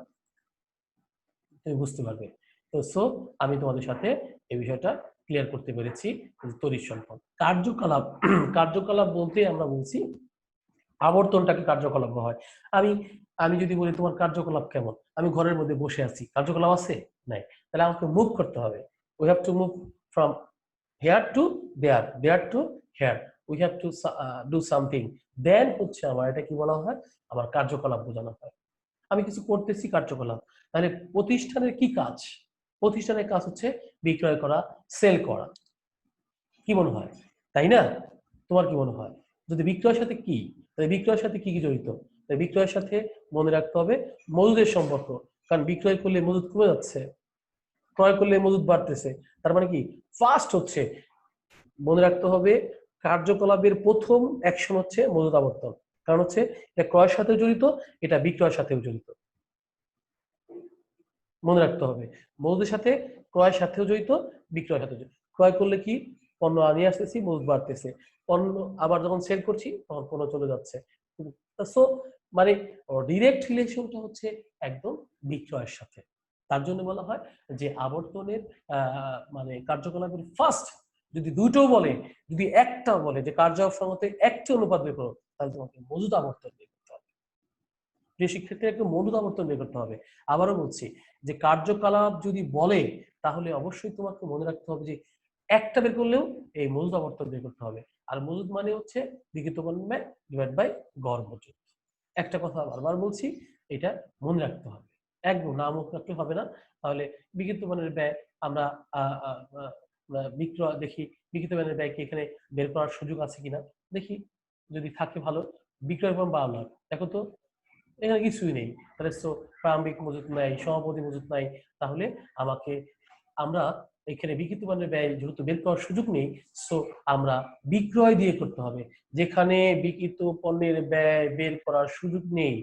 Speaker 1: তুমি বুঝতে পারবে। তো সো আমি তোমাদের সাথে এই বিষয়টা ক্লিয়ার করতে পেরেছি। তড়িৎ সম্পদ কার্যকলাপ, কার্যকলাপ বলতে আমরা বলছি আবর্তনটাকে কার্যকলাপ বলা হয়। আমি আমি যদি বলি তোমার কার্যকলাপ কেমন, আমি ঘরের মধ্যে বসে আছি, কার্যকলাপ আছে? নাই। তাহলে আমাকে মুভ করতে হবে। We have to move from here to there, there to here, we have to do something, then হচ্ছে আমার এটা কি বলা হয়, আমার কার্যকলাপ বোঝানো হয়। আমি কিছু করতেছি, কার্যকলাপ। তাহলে প্রতিষ্ঠানের কি কাজ? প্রতিষ্ঠানের কাজ হচ্ছে বিক্রয় করা, সেল করা। কি মনে হয়? তাই না? তোমার কি মনে হয়? যদি বিক্রয়ের সাথে কি, তাহলে বিক্রয়ের সাথে কি কি জড়িত? তাই বিক্রয়ের সাথে মনে রাখতে হবে মজুদের সম্পর্ক, কারণ বিক্রয় করলে মজুদ কমে যাচ্ছে, ক্রয় করলে মজুদ বাড়তেছে। তার মানে কি, ফার্স্ট হচ্ছে মনে রাখতে হবে কার্যকলাপের প্রথম অ্যাকশন হচ্ছে মজুদ আবর্তন, কারণ হচ্ছে এটা ক্রয়ের সাথে জড়িত, এটা বিক্রয়ের সাথেও জড়িত। মনে রাখতে হবে মজুদের সাথে, ক্রয়ের সাথেও জড়িত, বিক্রয়ের সাথে জড়িত। ক্রয় করলে কি, পণ্য নিয়ে আসতেছি, মজুদ বাড়তেছে, পণ্য আবার যখন সেল করছি তখন পণ্য চলে যাচ্ছে। সো মানে ডিরেক্ট রিলেশনটা হচ্ছে একদম বিক্রয়ের সাথে। তার জন্য বলা হয় যে আবর্তনের মানে কার্যকলাপের ফার্স্ট যদি দুটোও বলে, যদি একটাও বলে যে কার্য সঙ্গতে একটা অনুপাত বের করো, তাহলে তোমাকে মজুদ আবর্তন বের করতে হবে। প্রিয় শিক্ষার্থীরা, একটু মজুদ আবর্তন বের করতে হবে। আবারও বলছি যে কার্যকলাপ যদি বলে, তাহলে অবশ্যই তোমাকে মনে রাখতে হবে যে একটা বের করলেও এই মজুদ আবর্তন বের করতে হবে। আর মজুদ মানে হচ্ছে লিখিত পণ্য ব্যয় ডিভাইড বাই গড় মজুদ। একটা কথা বারবার বলছি, এটা মনে রাখতে হবে, একদম না মুখ রাখতে হবে না। তাহলে লিখিত পণ্যের ব্যয় আমরা বিক্রয় দেখি, লিখিত পণ্যের ব্যয় কি এখানে বের করার সুযোগ আছে কিনা দেখি, যদি থাকে ভালো। বিক্রয় পণ্য 12 লাখ, দেখো তো এখানে কিছুই নেই, তাহলে প্রারম্ভিক মজুত নাই, সমাপতি মজুত নাই, তাহলে আমাকে আমরা এখানে বিক্রিত পণ্যের ব্যয় যেহেতু বের করার সুযোগ নেই, সো আমরা বিক্রয় দিয়ে করতে হবে। যেখানে বিক্রিত পণ্যের ব্যয় বের করার সুযোগ নেই,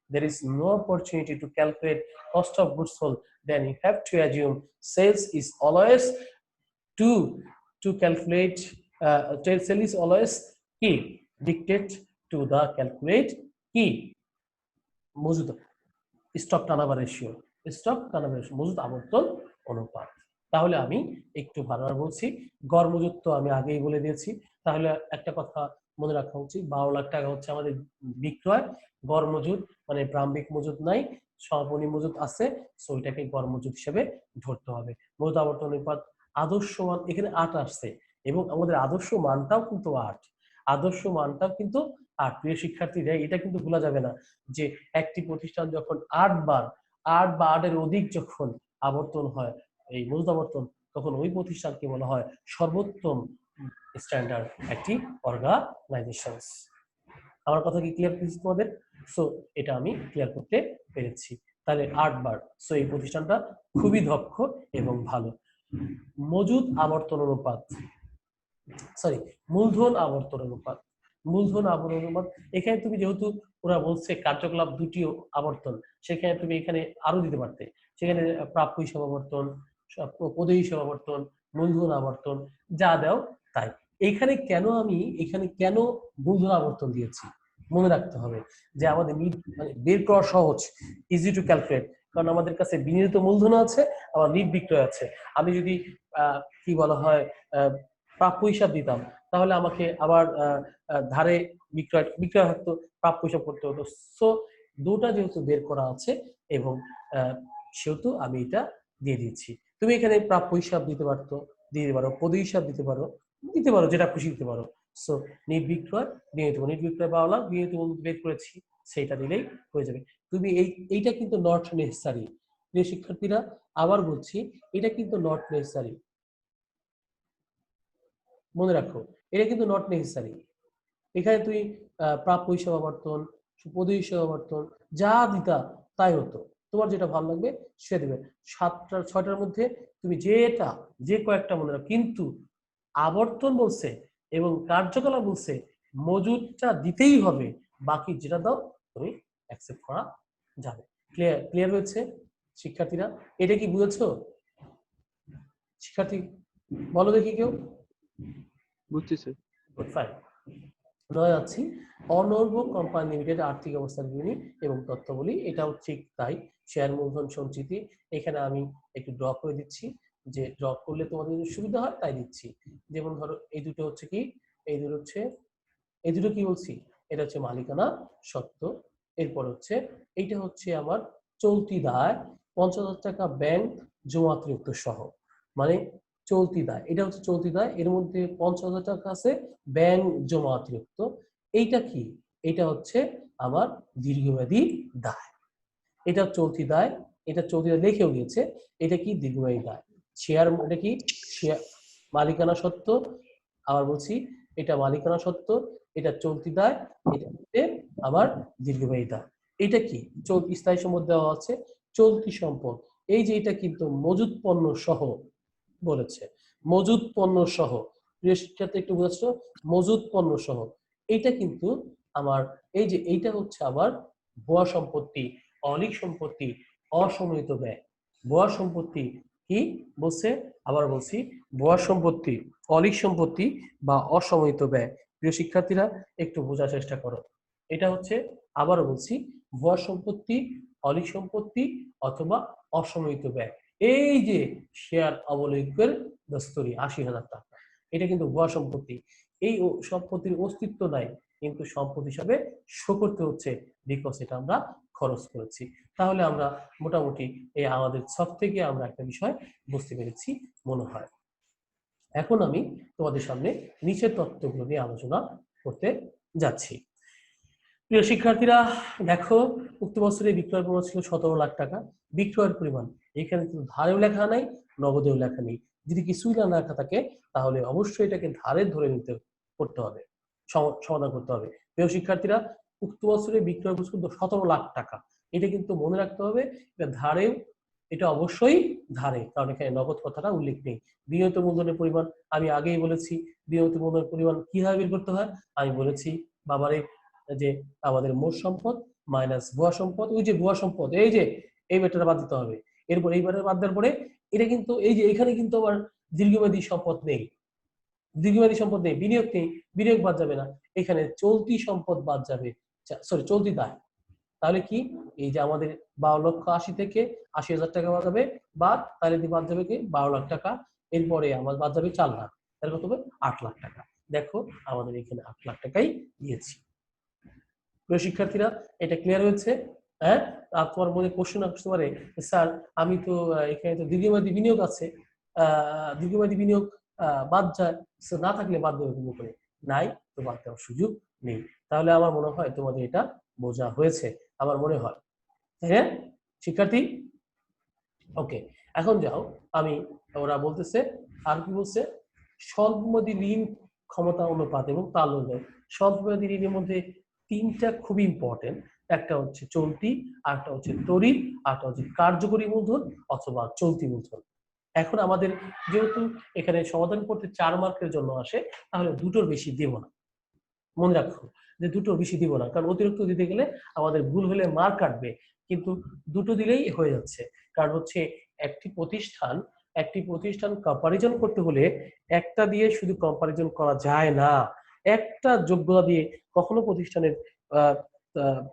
Speaker 1: there is no opportunity to calculate cost of goods sold, then you have to assume sales is always to calculate sale is always কি dictate to the calculate কি মজুদ stock turnover ratio, stock turnover ratio মজুদ আবর্তন অনুপাত। তাহলে আমি একটু বারবার বলছি, গড় মজুদ তো আমি আগেই বলে দিয়েছি। তাহলে একটা কথা মনে রাখা উচিত, 12 লাখ টাকা হচ্ছে আমাদের বিক্রয়, গড় মজুদ মানে প্রারম্ভিক মজুদ নাই, সমাপনী মজুদ আছে, সো এটাকে গড় মজুদ হিসেবে ধরতে হবে। মজুদ আবর্তন অনুপাত আদর্শ মান এখানে 8 আসছে, এবং আমাদের আদর্শ মানটাও কিন্তু 8। আদর্শ মানটাও কিন্তু 8। প্রিয় শিক্ষার্থীরা, এটা কিন্তু ভোলা যাবে না যে একটি প্রতিষ্ঠান যখন 8 বার 8 বা 8 এর অধিক যখন আবর্তন হয়, এই মজুদ আবর্তন, তখন ওই প্রতিষ্ঠানকে বলা হয় সর্বোত্তম স্ট্যান্ডার্ড একটি অর্গানাইজেশন। আমার কথা কি ক্লিয়ার প্লিজ তোমাদের? সো এটা আমি ক্লিয়ার করতে পেরেছি। তাহলে 8 বার, সো এই প্রতিষ্ঠানটা খুবই দক্ষ এবং ভালো। মজুদ আবর্তন অনুপাত, সরি, মূলধন আবর্তন অনুপাত। মূলধন আবর্তন অনুপাত, এখানে তুমি যেহেতু ওরা বলছে কার্যকলাপ দুটি আবর্তন, সেখানে তুমি এখানে আরো দিতে পারতে। সেখানে প্রাপ্য হিসাব আবর্তন, পদ হিসাব আবর্তন, মূলধন আবর্তন, যা দাও তাই। এখানে কেন মূলধন আবর্তন দিয়েছি মনে রাখতে হবে যে আমাদের মানে বের করা সহজ, ইজি টু ক্যালকুলেট। কারণ আমাদের কাছে বিনিয়োজিত মূলধন আছে, আবার নিট বিক্রয় আছে। আমি যদি কি বলা হয় প্রাপ্য হিসাব দিতাম, তাহলে আমাকে আবার ধারে বিক্রয় হতো, প্রাপ্য হিসাব করতে হতো। সো দুটা যেহেতু বের করা আছে এবং সেহেতু আমি এটা দিয়ে দিয়েছি। তুমি এখানে প্রাপ্য হিসাব দিতে পারো, পদ হিসাব দিতে পারো, যেটা খুশি দিতে পারো। সো নিট বিক্রয়, নিট বিক্রয় পাওয়া, বিনিয়োজিত মূলধন বের করেছি, সেইটা দিলেই হয়ে যাবে। তুমি এইটা কিন্তু নট নেসেসারি। প্রিয় শিক্ষার্থীরা, আবার বলছি, এটা কিন্তু নট নেসেসারি, মনে রাখো, এটা কিন্তু নট নেসেসারি। এখানে তুই প্রাপ্য হিসাব আবর্তন, পদ হিসাব আবর্তন যা দিতা তাই হতো, তোমার যেটা ভালো লাগবে সেটা দিবে। 6টার মধ্যে তুমি যে কয়েকটা মনে রাখো, কিন্তু আবর্তন বলছে এবং কার্যকলাপ বলছে মজুদটা দিতেই হবে, বাকি যেটা দাও তুমি অ্যাকসেপ্ট করা যাবে। ক্লিয়ার হয়েছে শিক্ষার্থীরা? এটা কি বুঝেছো শিক্ষার্থী? বলো দেখি কেউ।
Speaker 2: বুঝছি স্যার।
Speaker 1: Good, fine. যাচ্ছি অনর্ব কোম্পানি লিমিটেড আর্থিক অবস্থার বিবরণী এবং তথ্যাবলী। এটাও ঠিক তাই, শেয়ার মূলধন সঞ্চিতি। এখানে আমি একটু ড্র করে দিচ্ছি, যে ড্র করলে তোমাদের সুবিধা হয় তাই দিচ্ছি। যেমন ধরো এই দুটো হচ্ছে কি, এই দুটো কি বলছি, এটা হচ্ছে মালিকানা সত্ত্ব। এরপর হচ্ছে এইটা হচ্ছে আমার চলতি দায়, 50,000 টাকা ব্যাংক জমাতিরিক্ত সহ, মানে চলতি দায়, এটা হচ্ছে চলতি দায়, এর মধ্যে 50,000 টাকা আছে ব্যাংক জমা অতিরিক্ত। এইটা কি, এটা হচ্ছে আমার দীর্ঘমেয়াদী দায়। এটা চলতি দায়, এটা চলতি দায় লিখেও দিয়েছে। এটা কি, দীর্ঘমেয়াদী দায়। এটা কি, শেয়ার মালিকানা সত্ত্ব। আবার বলছি, এটা মালিকানা সত্ত্ব, এটা চলতি দায়, এটা হচ্ছে আমার দীর্ঘমেয়াদী দায়। এটা কি, চলতি স্থায়ী সম্পদ দেওয়া আছে, চলতি সম্পদ। এই যে এটা কিন্তু মজুদ পণ্য সহ বলেছে, মজুদ পণ্য সহ। প্রিয় শিক্ষার্থী একটু বুঝাচ্ছ, মজুদ পণ্য সহ। এইটা কিন্তু আমার, এই যে এইটা হচ্ছে আমার ভুয়া সম্পত্তি, অলিক সম্পত্তি, অসময়িত ব্যয়। ভুয়া সম্পত্তি কি বলছে, আবার বলছি, ভুয়া সম্পত্তি, অলিক সম্পত্তি বা অসময়িত ব্যয়। প্রিয় শিক্ষার্থীরা একটু বোঝার চেষ্টা করো। এটা হচ্ছে, আবারও বলছি, ভুয়া সম্পত্তি, অলিক সম্পত্তি অথবা অসময়িত ব্যয়। এই যে শেয়ার অবলৈকের দস্তরি 80,000 টাকা, এটা কিন্তু ভুয়া সম্পত্তি। এই সম্পত্তির অস্তিত্ব নাই, কিন্তু সম্পদ হিসাবে শো করতে হচ্ছে, বিকজ এটা আমরা খরচ করেছি। তাহলে আমরা মোটামুটি এই আমাদের সব থেকে আমরা একটা বিষয় বুঝতে পেরেছি মনে হয়। এখন আমি তোমাদের সামনে নিচের তথ্যগুলো নিয়ে আলোচনা করতে যাচ্ছি। প্রিয় শিক্ষার্থীরা, দেখো, উক্ত বছরে বিক্রয় পরিমাণ ছিল 17 লাখ টাকা। বিক্রয়ের পরিমাণ এখানে কিন্তু ধারেও লেখা নাই, নগদেও লেখা নেই। যদি কিছুই না লেখা থাকে তাহলে অবশ্যই এটাকে ধারে ধরে নিতে করতে হবে, সমাধান করতে হবে। প্রিয় শিক্ষার্থীরা, উক্ত বছরে বিক্রয় মূল্য ছিল 17 লাখ টাকা। এটা কিন্তু মনে রাখতে হবে, এটা ধারেও, এটা অবশ্যই ধারে, কারণ এখানে নগদ কথাটা উল্লেখ নেই। বিনিয়োজিত মূলধনের পরিমাণ আমি আগেই বলেছি, বিনিয়োজিত মূলধনের পরিমাণ কিভাবে বের করতে হয় আমি বলেছি বাবারে, যে আমাদের মোট সম্পদ মাইনাস ভুয়া সম্পদ। ওই যে ভুয়া সম্পদ, এই যে এই বেটাটা বাদ দিতে হবে। এরপর এই বেটাটা বাদ দেওয়ার পরে এটা কিন্তু, এই যে এখানে কিন্তু আবার দীর্ঘমেয়াদী সম্পদ নেই, বিনিয়োগ নেই, বিনিয়োগ বাদ যাবে না। এখানে চলতি সম্পদ বাদ যাবে, সরি চলতি দায়। তাহলে কি, এই যে আমাদের 12,80,000 থেকে 80,000 টাকা বাদ যাবে, বাদ, তাহলে বাদ যাবে কি 12 লাখ টাকা। এরপরে আমার বাদ যাবে 4 লাখ, তাহলে কত হবে 8 লাখ টাকা। দেখো আমাদের এখানে 8 লাখ টাকাই দিয়েছি। প্রিয় শিক্ষার্থীরা, এটা ক্লিয়ার হয়েছে? হ্যাঁ, আর তোমার মনে কোশ্চেন আসতে পারে, স্যার আমি তো এখানে তো দীর্ঘমেয়াদী বিনিয়োগ আছে, দীর্ঘমেয়াদী বিনিয়োগ বাদ যায়, না থাকলে বাদ দেবে তুমি করে। নাই তো বাদ দেওয়ার সুযোগ নেই। তাহলে আমার মনে হয় তোমাদের এটা বোঝা হয়েছে, আমার মনে হয়, তাই না শিক্ষার্থী? ওকে, এখন যাও, আমি ওরা বলতেছে আর কি বলছে, স্বল্পমেয়াদী ঋণ ক্ষমতা অনুপাত এবং তাল অনুপাত। স্বল্পমেয়াদী ঋণের মধ্যে তিনটা খুবই ইম্পর্টেন্ট, একটা হচ্ছে চলতি, আরেকটা হচ্ছে তড়িৎ, আরেকটা হচ্ছে কার্যকরী মূলধন অথবা চলতি মূলধন। এখন আমাদের যেহেতু এখানে সমাধান করতে 4 মার্কের জন্য আসে, তাহলে দুটোর বেশি দেব না, মনে রাখো যে দুটোর বেশি দিব না, কারণ অতিরিক্ত দিতে গেলে আমাদের ভুল হলে মার্ক কাটবে, কিন্তু দুটো দিলেই হয়ে যাচ্ছে। কারণ হচ্ছে একটি প্রতিষ্ঠান কম্পারিজন করতে হলে একটা দিয়ে শুধু কম্পারিজন করা যায় না, একটা যোগ্যতা দিয়ে কখনো প্রতিষ্ঠানের আহ,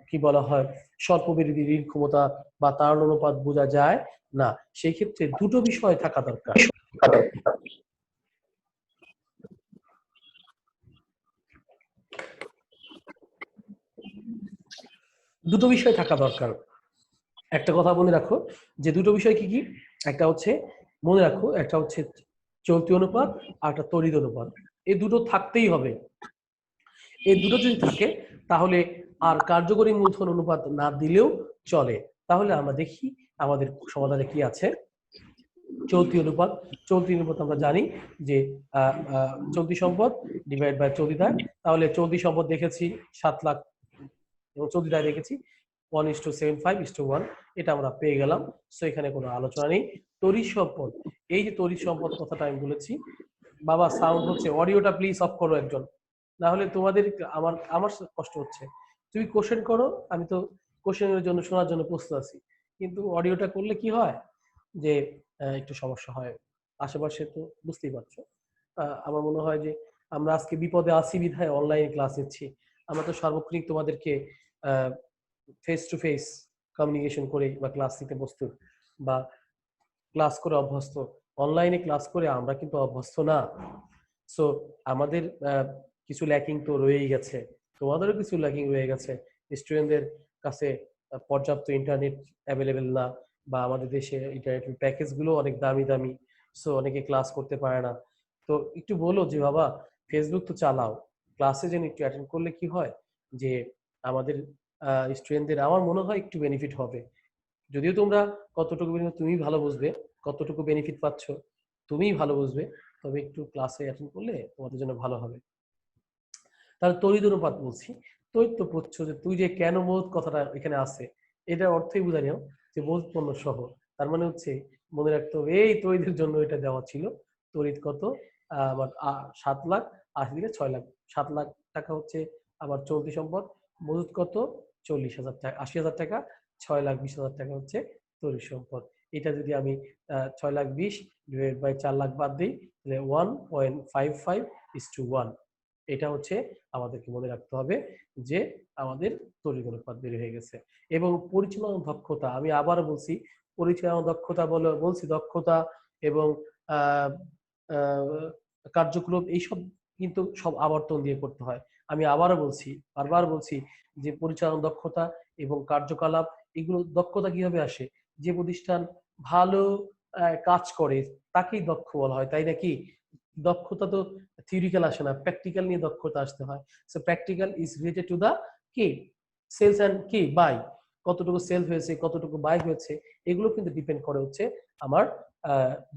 Speaker 1: কি বলা হয় স্বল্প মেয়াদী ঋণ ক্ষমতা বা তার অনুপাত বোঝা যায় না। সেই ক্ষেত্রে দুটো বিষয় থাকা দরকার। দুটো বিষয় থাকা দরকার। একটা কথা মনে রাখো যে দুটো বিষয় কি কি, একটা হচ্ছে মনে রাখো, একটা হচ্ছে চলতি অনুপাত আর একটা তড়িৎ অনুপাত। এই দুটো থাকতেই হবে। এই দুটো যদি থাকে তাহলে আর কার্যকরী মূলধন অনুপাত না দিলেও চলে। তাহলে আমরা দেখি আমাদের সমাধানে কি আছে। চলতি অনুপাত, চলতি অনুপাত আমরা জানি যে চলতি সম্পদ ডিভাইড বাই চলতি দায়। তাহলে চলতি সম্পদ দেখেছি 7 লাখ এবং চলতি দায় দেখেছি 1:75:1, এটা আমরা পেয়ে গেলাম। সো এখানে কোনো আলোচনা নেই। তড়িৎ সম্পদ, এই যে তড়িৎ সম্পদ কথাটা আমি বলেছি, বাবা সাউন্ড হচ্ছে, অডিওটা প্লিজ অফ করো একজন, না হলে তোমাদের আমার আমার কষ্ট হচ্ছে। তুমি কোশ্চেন করো, আমি তো কোশ্চেনের জন্য শোনার জন্য প্রস্তুত আছি, কিন্তু অডিওটা করলে কি হয় যে একটু সমস্যা হয়। আশেপাশে তো বুঝতেই পারছো। আমার মনে হয় যে আমরা আজকে বিপদে আছি বিধায় অনলাইন ক্লাস নিচ্ছি। আমরা তো সার্বক্ষণিক তোমাদেরকে ফেস টু ফেস কমিউনিকেশন করে বা ক্লাস নিতে প্রস্তুত বা ক্লাস করে অভ্যস্ত। অনলাইনে ক্লাস করে আমরা কিন্তু অভ্যস্ত না। সো আমাদের কিছু ল্যাকিং তো রয়েই গেছে, তোমাদেরও কিছু ল্যাকিং রয়ে গেছে। স্টুডেন্টদের কাছে পর্যাপ্ত ইন্টারনেট অ্যাভেলেবেল না, বা আমাদের দেশে ইন্টারনেট প্যাকেজগুলো অনেক দামি দামি, সো অনেকে ক্লাস করতে পারে না। তো একটু বলো যে বাবা ফেসবুক তো চালাও, ক্লাসে যেন একটু অ্যাটেন্ড করলে কি হয় যে আমাদের স্টুডেন্টদের আমার মনে হয় একটু বেনিফিট হবে। যদিও তোমরা কতটুকু benefit তুমি ভালো বুঝবে, কতটুকু বেনিফিট পাচ্ছ তুমিই ভালো বুঝবে, তবে একটু ক্লাসে অ্যাটেন্ড করলে তোমাদের জন্য ভালো হবে। তাহলে তড়িৎ অনুপাত বলছি, তড়িৎ তো বুঝছো যে তুই যে কেন মৌত কথাটা এখানে আছে, এটার অর্থই বুঝা নিও যে মৌত পণ্য সহ। তার মানে হচ্ছে মনে রাখতে হবে এই তড়িতের জন্য এটা দেওয়া ছিল। তড়িৎ কত, আমার 7 লাখ, 80 দিলে 6 লাখ, 7 লাখ টাকা হচ্ছে আমার চলতি সম্পদ। মজুত কত, 40,000 টাকা, 80,000 টাকা, 6,20,000 টাকা হচ্ছে তড়িৎ সম্পদ। এটা যদি আমি 6,20,000 ডিভাইড বাই 4 লাখ বাদ দিই, তাহলে 1.55:1। এটা হচ্ছে আমাদেরকে মনে রাখতে হবে যে আমাদের তড়িৎ অনুপাত বের হয়ে গেছে। এবং পরিচালনা দক্ষতা, আমি আবার বলছি, পরিচালনা দক্ষতা বলছি দক্ষতা এবং আহ কার্যক্রম এইসব কিন্তু সব আবর্তন দিয়ে করতে হয়। আমি আবারও বলছি, বারবার বলছি যে পরিচালনা দক্ষতা এবং কার্যকলাপ, এগুলো দক্ষতা কিভাবে আসে, যে প্রতিষ্ঠান ভালো কাজ করে তাকেই দক্ষ বলা হয়, তাই নাকি? দক্ষতা তো থিওরিক্যাল আসে না, প্র্যাকটিক্যাল নিয়ে দক্ষতা আসতে হয়। So practical is related to the কি সেলস অ্যান্ড কি বাই, কতটুকু সেল হয়েছে কতটুকু বাই হয়েছে, এগুলো কিন্তু ডিপেন্ড করে হচ্ছে আমার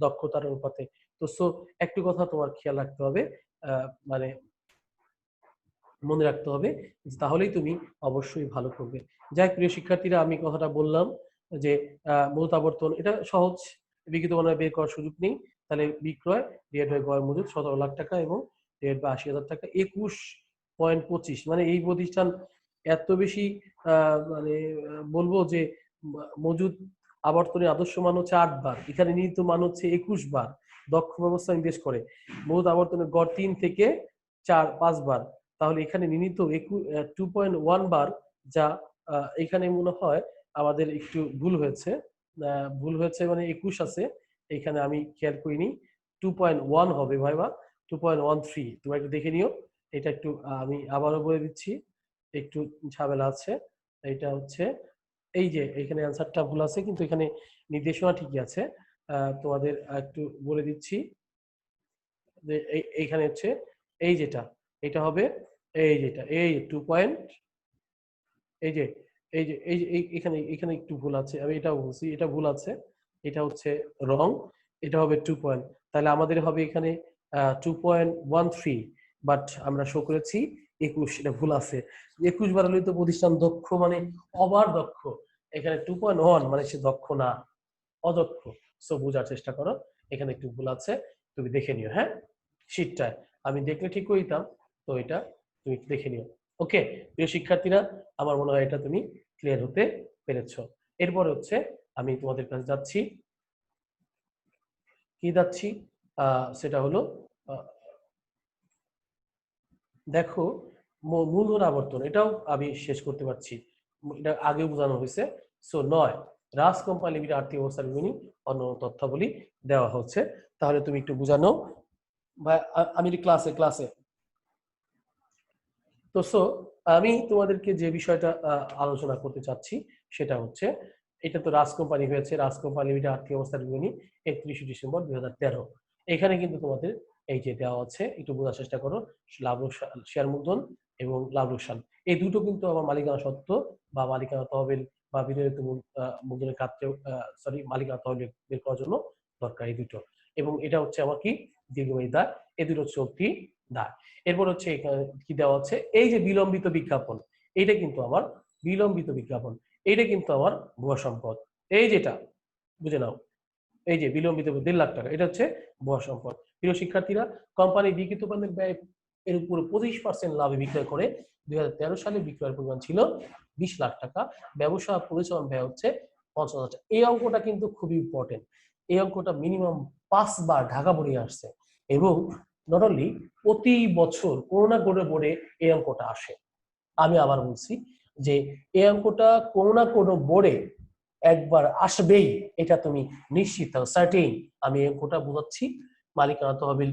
Speaker 1: দক্ষতার অনুপাতে। তো সো একটি কথা তোমার খেয়াল রাখতে হবে, মানে মনে রাখতে হবে, তাহলেই তুমি অবশ্যই ভালো করবে। যাই প্রিয় শিক্ষার্থীরা, আমি কথাটা বললাম যে মূলত আবর্তন এটা সহজ, বিকৃত বর্ণনা বের করার সুযোগ নেই। তাহলে বিক্রয় ডিভাইড বাই গড় মজুদ 17 লাখ টাকা এবং ডিভাইড বাই 80,000 টাকা 21.25, মানে এই প্রতিষ্ঠান এত বেশি মানে বলবো যে মজুদ আবর্তনের আদর্শ মান হচ্ছে 8 বার, এখানে নিহিত মান হচ্ছে 21 বার। দক্ষ ব্যবস্থা নির্দেশ করে মজুদ আবর্তনের গড় 3 থেকে 4-5 বার, তাহলে এখানে নির্ণীত 2.1 বার, যা এখানে মনে হয় আমাদের একটু ভুল হয়েছে মানে 21 আছে, এখানে আমি খেয়াল করিনি, 2.1 হবে ভাইবা, 2.13, তোমরা একটু দেখে নিও। এটা একটু আমি আবারও বলে দিচ্ছি, একটু ঝামেলা আছে। এটা হচ্ছে এই যে এখানে অ্যান্সারটা ভুল আছে, কিন্তু এখানে নির্দেশনা ঠিকই আছে। তোমাদের একটু বলে দিচ্ছি যে এইখানে হচ্ছে এই যেটা এটা হবে এই যেটা এই 2 পয়েন্ট, এই যে এখানে এখানে একটু ভুল আছে, আমি এটা বলছি এটা ভুল আছে, এটা হচ্ছে রং, এটা হবে 2 পয়েন্ট, তাহলে আমাদের হবে এখানে 2.13, বাট আমরা শো করেছি 21, এটা ভুল আছে। 21 বার হলে তো প্রতিষ্ঠান দক্ষ মানে ওভার দক্ষ, এখানে 2.1 মানে সে দক্ষ না, অদক্ষ। সো বোঝার চেষ্টা করো, এখানে একটু ভুল আছে, তুমি দেখে নিও। হ্যাঁ, শীটটায় আমি দেখলে ঠিক করিতাম, তো এটা তুমি দেখে নিও। ওকে প্রিয় শিক্ষার্থীরা, আমার মনে হয় এটা তুমি ক্লিয়ার হতে পেরেছো। এরপর হচ্ছে আমি তোমাদের কাছে যাচ্ছি, কি যাচ্ছি সেটা হলো দেখো মূলধন আবর্তন, এটাও আমি শেষ করতে পারছি, এটা আগেও বোঝানো হয়েছে। সো 9, রাজ কোম্পানি লিমিটেড আর্থিক অবস্থার বিবরণী অন্য তথ্যাবলী দেওয়া হচ্ছে, তাহলে তুমি একটু বুঝানো বা আমি ক্লাসে ক্লাসে তো। সো আমি তোমাদেরকে যে বিষয়টা আলোচনা করতে চাচ্ছি সেটা হচ্ছে, এটা তো রাজ কোম্পানি হয়েছে, রাজ কোম্পানি লিমিটেড আর্থিক অবস্থার বিবরণী 31 ডিসেম্বর 2013। এখানে কিন্তু তোমাদের এই যে দেওয়া আছে, একটু বোঝার চেষ্টা করো, লাভ লোকসান, শেয়ার মূলধন এবং লাভ লোকসান, এই দুটো কিন্তু আমার মালিকানা সত্ত্ব বা মালিকানা তহবিল বা বিনিয়োগিত মূলধনের খাতে, সরি মালিকানা তহবিল বের করার জন্য দরকার এই দুটো। এবং এটা হচ্ছে আমার কি দীর্ঘমেয়াদী দায়, এই দুটো চলতি দায়। এরপর হচ্ছে এখানে কি দেওয়া আছে, এই যে বিলম্বিত বিজ্ঞাপন, এটা কিন্তু আমার বিলম্বিত বিজ্ঞাপন, এটা কিন্তু আমার ভুয়া সম্পদ, এই যেটা বুঝে নাও, এই যে বিলম্বিত 1.5 লাখ টাকা, এটা হচ্ছে ভুয়া সম্পদ। প্রিয় শিক্ষার্থীরা, কোম্পানি বিক্রিত পণ্যের ব্যয় এর উপরে 25% লাভে বিক্রয় করে 2013 সালে বিক্রয়ের পরিমাণ ছিল 20 লাখ টাকা, ব্যবসা পরিচালন ব্যয় হচ্ছে 50,000 টাকা। এই অঙ্কটা কিন্তু খুবই ইম্পর্টেন্ট, এই অঙ্কটা মিনিমাম 5 বার ঢাকা বোর্ডে আসছে, এবং নট অনলি প্রতি বছর কোনো না কোনো বোর্ডে এই অঙ্কটা আসে। আমি আবার বলছি যে এই অঙ্কটা কোনো না কোনো বোর্ডে একবার আসবেই, এটা তুমি নিশ্চিত সার্টেন। আমি এই অঙ্কটা বোঝাচ্ছি মালিকানা তহবিল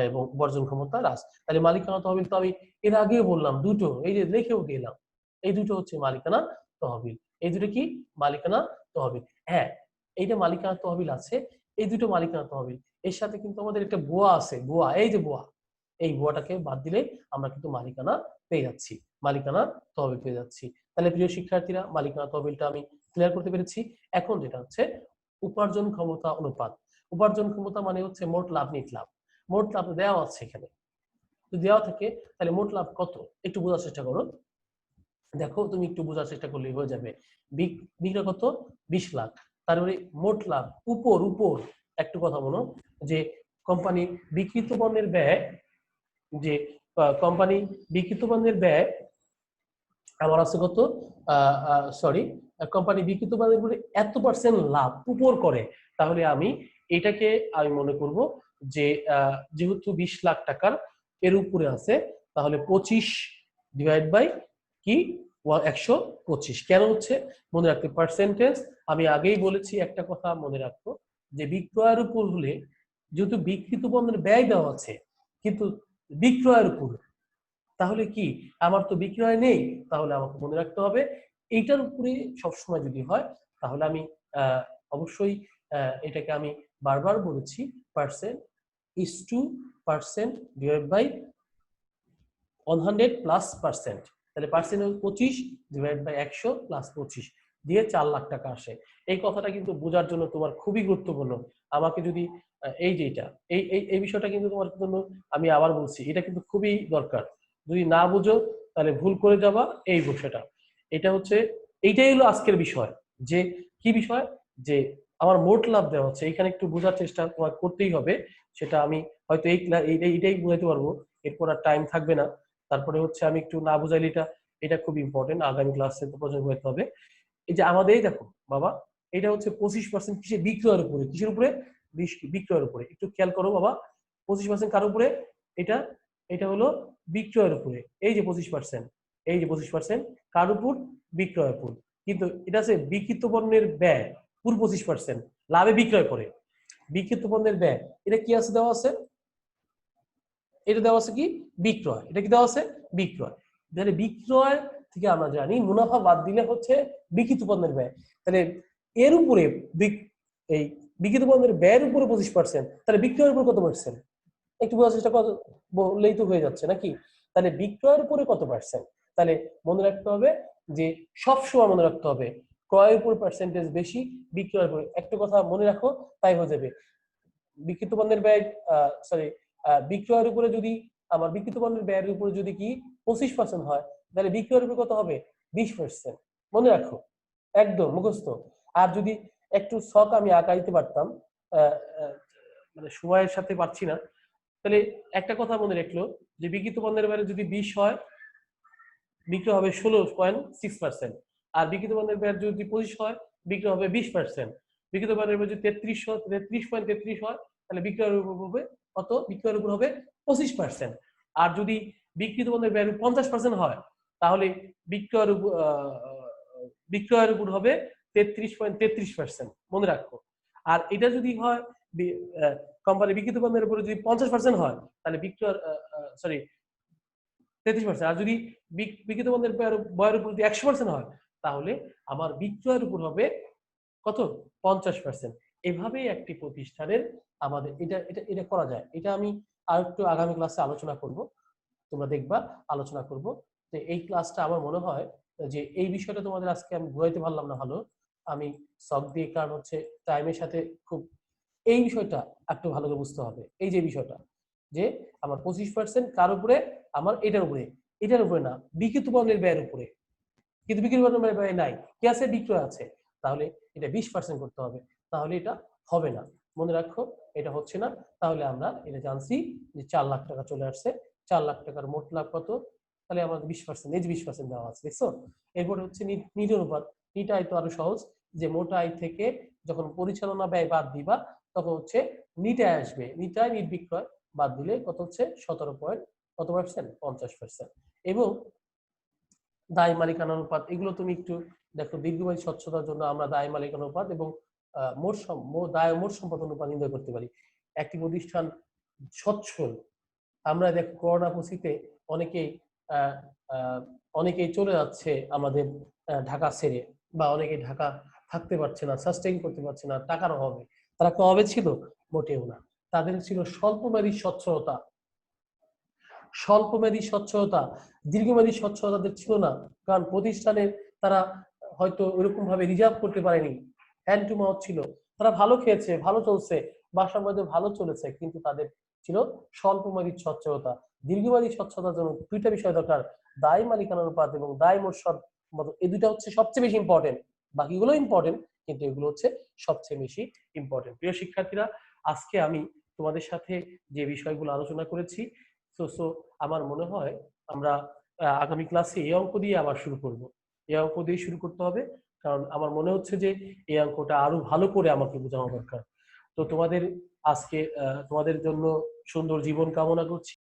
Speaker 1: এবং বর্জন ক্ষমতা হ্রাস। তাহলে মালিকানা তহবিল তো আমি এর আগেও বললাম দুটো, এই যে লিখেও গেলাম, এই দুটো হচ্ছে মালিকানা তহবিল, এই দুটো কি মালিকানা তহবিল। হ্যাঁ, এইটা মালিকানা তহবিল আছে, এই দুটো মালিকানা তহবিল, এর সাথে কিন্তু আমাদের একটা বুয়া আছে, বুয়া, এই যে বুয়া, এই বুয়াটাকে বাদ দিলে আমরা কিন্তু মালিকানা পেয়ে যাচ্ছি, মালিকানা তহবিল পেয়ে যাচ্ছি। তাহলে প্রিয় শিক্ষার্থীরা, মালিকানা তহবিলটা আমি ক্লিয়ার করতে পেরেছি। এখন যেটা হচ্ছে উপার্জন ক্ষমতা অনুপাত, উপার্জন ক্ষমতা মানে হচ্ছে মোট লাভ নিট লাভ, মোট লাভ দেওয়া আছে এখানে, যদি দেওয়া থাকে তাহলে মোট লাভ কত একটু বোঝার চেষ্টা করো। দেখো তুমি একটু বোঝার চেষ্টা করলেই হয়ে যাবে, বিক্রয় কত 20 লাখ, তারপরে মোট লাভ উপর উপর একটু কথা বলো, যে কোম্পানি বিক্রিত পণ্যের ব্যয়, যে কোম্পানি বিক্রিত পণ্যের ব্যয় আমার আছে কত, সরি, কোম্পানি বিক্রিত পণ্যের উপরে এত পার্সেন্ট লাভ উপর করে, তাহলে আমি এটাকে আমি মনে করব যে যেহেতু 20 লাখ টাকার এর উপরে আছে, তাহলে 25 ডিভাইড বাই কি 125 কেন হচ্ছে মনে রাখতে পার্সেন্টেজ। আমি আগেই বলেছি একটা কথা মনে রাখবো, যে বিক্রয়ের উপর হলে, যেহেতু বিক্রিত পণ্যের ব্যয় দেওয়া আছে কিন্তু বিক্রয়ের উপর, তাহলে কি আমার তো বিক্রয় নেই, তাহলে আমাকে মনে রাখতে হবে এইটার উপরে সবসময় যদি হয়, তাহলে আমি অবশ্যই এটাকে আমি বারবার বলেছি percent is to percent divide by 100 plus percent, তাহলে পার্সেন্ট 25 ডিভাইড বাই 100 প্লাস 25 দিয়ে 4 লাখ টাকা আসে। এই কথাটা কিন্তু বোঝার জন্য তোমার খুবই গুরুত্বপূর্ণ। আমাকে যদি এই যে এটা এই এই বিষয়টা কিন্তু তোমার জন্য আমি আবার বলছি, এটা কিন্তু খুবই দরকার, যদি না বুঝো তাহলে ভুল করে যাবা এই বিষয়টা। এটা হচ্ছে, এইটাই হলো আজকের বিষয়, যে কি বিষয়, যে আমার মোট লাভ দেওয়া হচ্ছে, এখানে একটু বোঝার চেষ্টা তোমার করতেই হবে। সেটা আমি হয়তো এইটাই বুঝাইতে পারবো, এরপর আর টাইম থাকবে না। তারপরে হচ্ছে আমি একটু না বুঝাইলে এটা এটা খুব ইম্পর্টেন্ট, আগামী ক্লাসে পর্যন্ত হতে হবে। এই যে আমাদের দেখো বাবা, এটা হচ্ছে 25% কিসে বিক্রয়ের উপরে, কিসের উপরে বিক্রয়ের উপরে, একটু খেয়াল করো বাবা, 25% কার উপরে, এটা এটা হলো বিক্রয়ের উপরে, এই যে 25%, এই যে 25% কার উপর, বিক্রয়ের উপর। কিন্তু এটা আছে বিক্রিত পণ্যের ব্যয় পুরো 25% লাভে বিক্রয় করে, বিক্রিত পণ্যের ব্যয় এটা কি আছে দেওয়া আছে, এটা দেওয়া আছে কি বিক্রয়, এটা কি দেওয়া আছে বিক্রয়, তাহলে বিক্রয় থেকে আমরা জানি মুনাফা বাদ দিলে হচ্ছে বিক্রিত পণ্যের ব্যয়, তাহলে এর উপরে এই বিক্রিত পণ্যের ব্যয়ের উপরে 25%, তাহলে বিক্রয়ের উপর কত পার্সেন্ট একটু বোঝার চেষ্টা বললেই তো হয়ে যাচ্ছে নাকি। তাহলে বিক্রয়ের উপরে কত পার্সেন্ট? তাহলে মনে রাখতে হবে যে সবসময় মনে রাখতে হবে ক্রয়ের উপর পার্সেন্টেজ বেশি, বিক্রয়ের উপরে। একটা কথা মনে রাখো, তাই হয়ে যাবে। বিক্রিত পণ্যের ব্যয় সরি বিক্রয়ের উপরে যদি আমার বিক্রিত পণ্যের ব্যয়ের উপরে যদি কি 25% হয়, তাহলে বিক্রয়ের উপরে কত হবে? 20%। মনে রাখো, একদম মুখস্থ। আর যদি একটু শখ আমি আঁকা দিতে পারতাম, আহ, আহ, মানে সময়ের সাথে পারছি না, তাহলে একটা কথা মনে রাখলো যে বিক্রিত পণ্যের ব্যয় যদি 20 হয়, বিক্রয় হবে 16.6%। আর বিক্রিত পণ্যের ব্যয় যদি 25 হয়, বিক্রয় হবে 20%। বিক্রিত পণ্যের ব্যয় যদি 33.33 হয়, তাহলে বিক্রয়ের উপর হবে কত? বিক্রয়ের উপর হবে 25%। আর যদি বিক্রিত পণ্যের ব্যয় 50% হয়, তাহলে বিক্রয়ের উপর বিক্রয়ের উপর হবে 33.33%। মনে রাখো। আর এটা যদি হয় কোম্পানি বিক্রিত পণ্যের উপরে যদি 50% হয়, তাহলে বিক্রয় সরি 33%। আর যদি বিক্রিত পণ্যের ব্যয়ের উপর যদি 100% হয়, তাহলে আমার বিক্রয়ের উপর হবে কত? 50%। এভাবেই একটি প্রতিষ্ঠানের আমাদের এটা এটা এটা করা যায়। এটা আমি আর একটু আগামী ক্লাসে আলোচনা করব, তোমরা দেখবা, আলোচনা করব। তো এই ক্লাসটা আমার মনে হয় যে এই বিষয়টা তোমাদের আজকে আমি বুঝাইতে পারলাম না ভালো, আমি সব দিয়ে, কারণ হচ্ছে টাইমের সাথে খুব এই বিষয়টা একটু ভালো করে বুঝতে হবে। এই যে বিষয়টা যে আমার 25% কার উপরে? আমার এটার উপরে। এটার উপরে না, বিক্রিত পণ্যের ব্যয়ের উপরে। কিন্তু বিক্রিত পণ্যের ব্যয় নাই, কি আছে? বিক্রয় আছে। তাহলে এটা 20% করতে হবে, তাহলে এটা হবে না। মনে রাখো, এটা হচ্ছে না। তাহলে আমরা এটা জানছি যে 4 লাখ টাকা চলে আসছে। 4 লাখ টাকার মোট লাভ কত? তাহলে আমাদের 20%, এই যে 20% দেওয়া আছে, দেখছো? এরপর হচ্ছে নিট অনুপাত। নিট আয় তো আরো সহজ, যে মোট আয় থেকে যখন পরিচালনা ব্যয় বাদ দিবা, তখন হচ্ছে নিট আয় আসবে। নিট আয়, নিট বিক্রয় বাদ দিলে কত হচ্ছে? 17 পয়েন্ট কত পার্সেন্ট? 50%। এবং দায় মালিকানা অনুপাত, এগুলো তুমি একটু দেখো। দীর্ঘমেয়াদী স্বচ্ছতার জন্য আমরা দায় মালিকানা অনুপাত এবং দায় ও মোট সম্পদ অনুপাত নির্ণয় করতে পারি। একটি প্রতিষ্ঠান সচ্ছল, আমরা দেখো করোনা পরিস্থিতিতে অনেকেই আহ, আহ, অনেকেই চলে যাচ্ছে আমাদের ঢাকা ছেড়ে, বা অনেকেই ঢাকা থাকতে পারছে না, সাস্টেইন করতে পারছে না টাকার অভাবে। তারা কি অভাবে ছিল? মোটেও না। তাদের ছিল স্বল্পমেয়াদী সচ্ছলতা। স্বল্পমেয়াদী সচ্ছলতা, দীর্ঘমেয়াদী সচ্ছলতা তাদের ছিল না। কারণ প্রতিষ্ঠানের তারা হয়তো ওইরকম ভাবে রিজার্ভ করতে পারেনি, হ্যান্ড টু মাউথ ছিল। তারা ভালো খেয়েছে, ভালো চলছে, বাসার মধ্যে ভালো চলেছে, কিন্তু তাদের ছিল স্বল্পমেয়াদী সচ্ছলতা। দীর্ঘমেয়াদী সচ্ছলতার জন্য দুইটা বিষয় দরকার, দায় মালিকানা অনুপাত এবং দায় মোট সম্পদ। এই দুইটা হচ্ছে সবচেয়ে বেশি ইম্পর্টেন্ট। বাকিগুলো ইম্পর্টেন্ট, কিন্তু এগুলো হচ্ছে সবচেয়ে বেশি ইম্পর্টেন্ট। প্রিয় শিক্ষার্থীরা, আজকে আমি তোমাদের সাথে যে বিষয়গুলো আলোচনা করেছি, সো সো আমার মনে হয় আমরা আগামী ক্লাসে এই অঙ্ক দিয়ে আবার শুরু করব। এই অঙ্ক দিয়ে শুরু করতে হবে, কারণ আমার মনে হচ্ছে যে এই অঙ্কটা আরো ভালো করে আমাকে বোঝানো দরকার। তো তোমাদের আজকে তোমাদের জন্য সুন্দর জীবন কামনা করছি।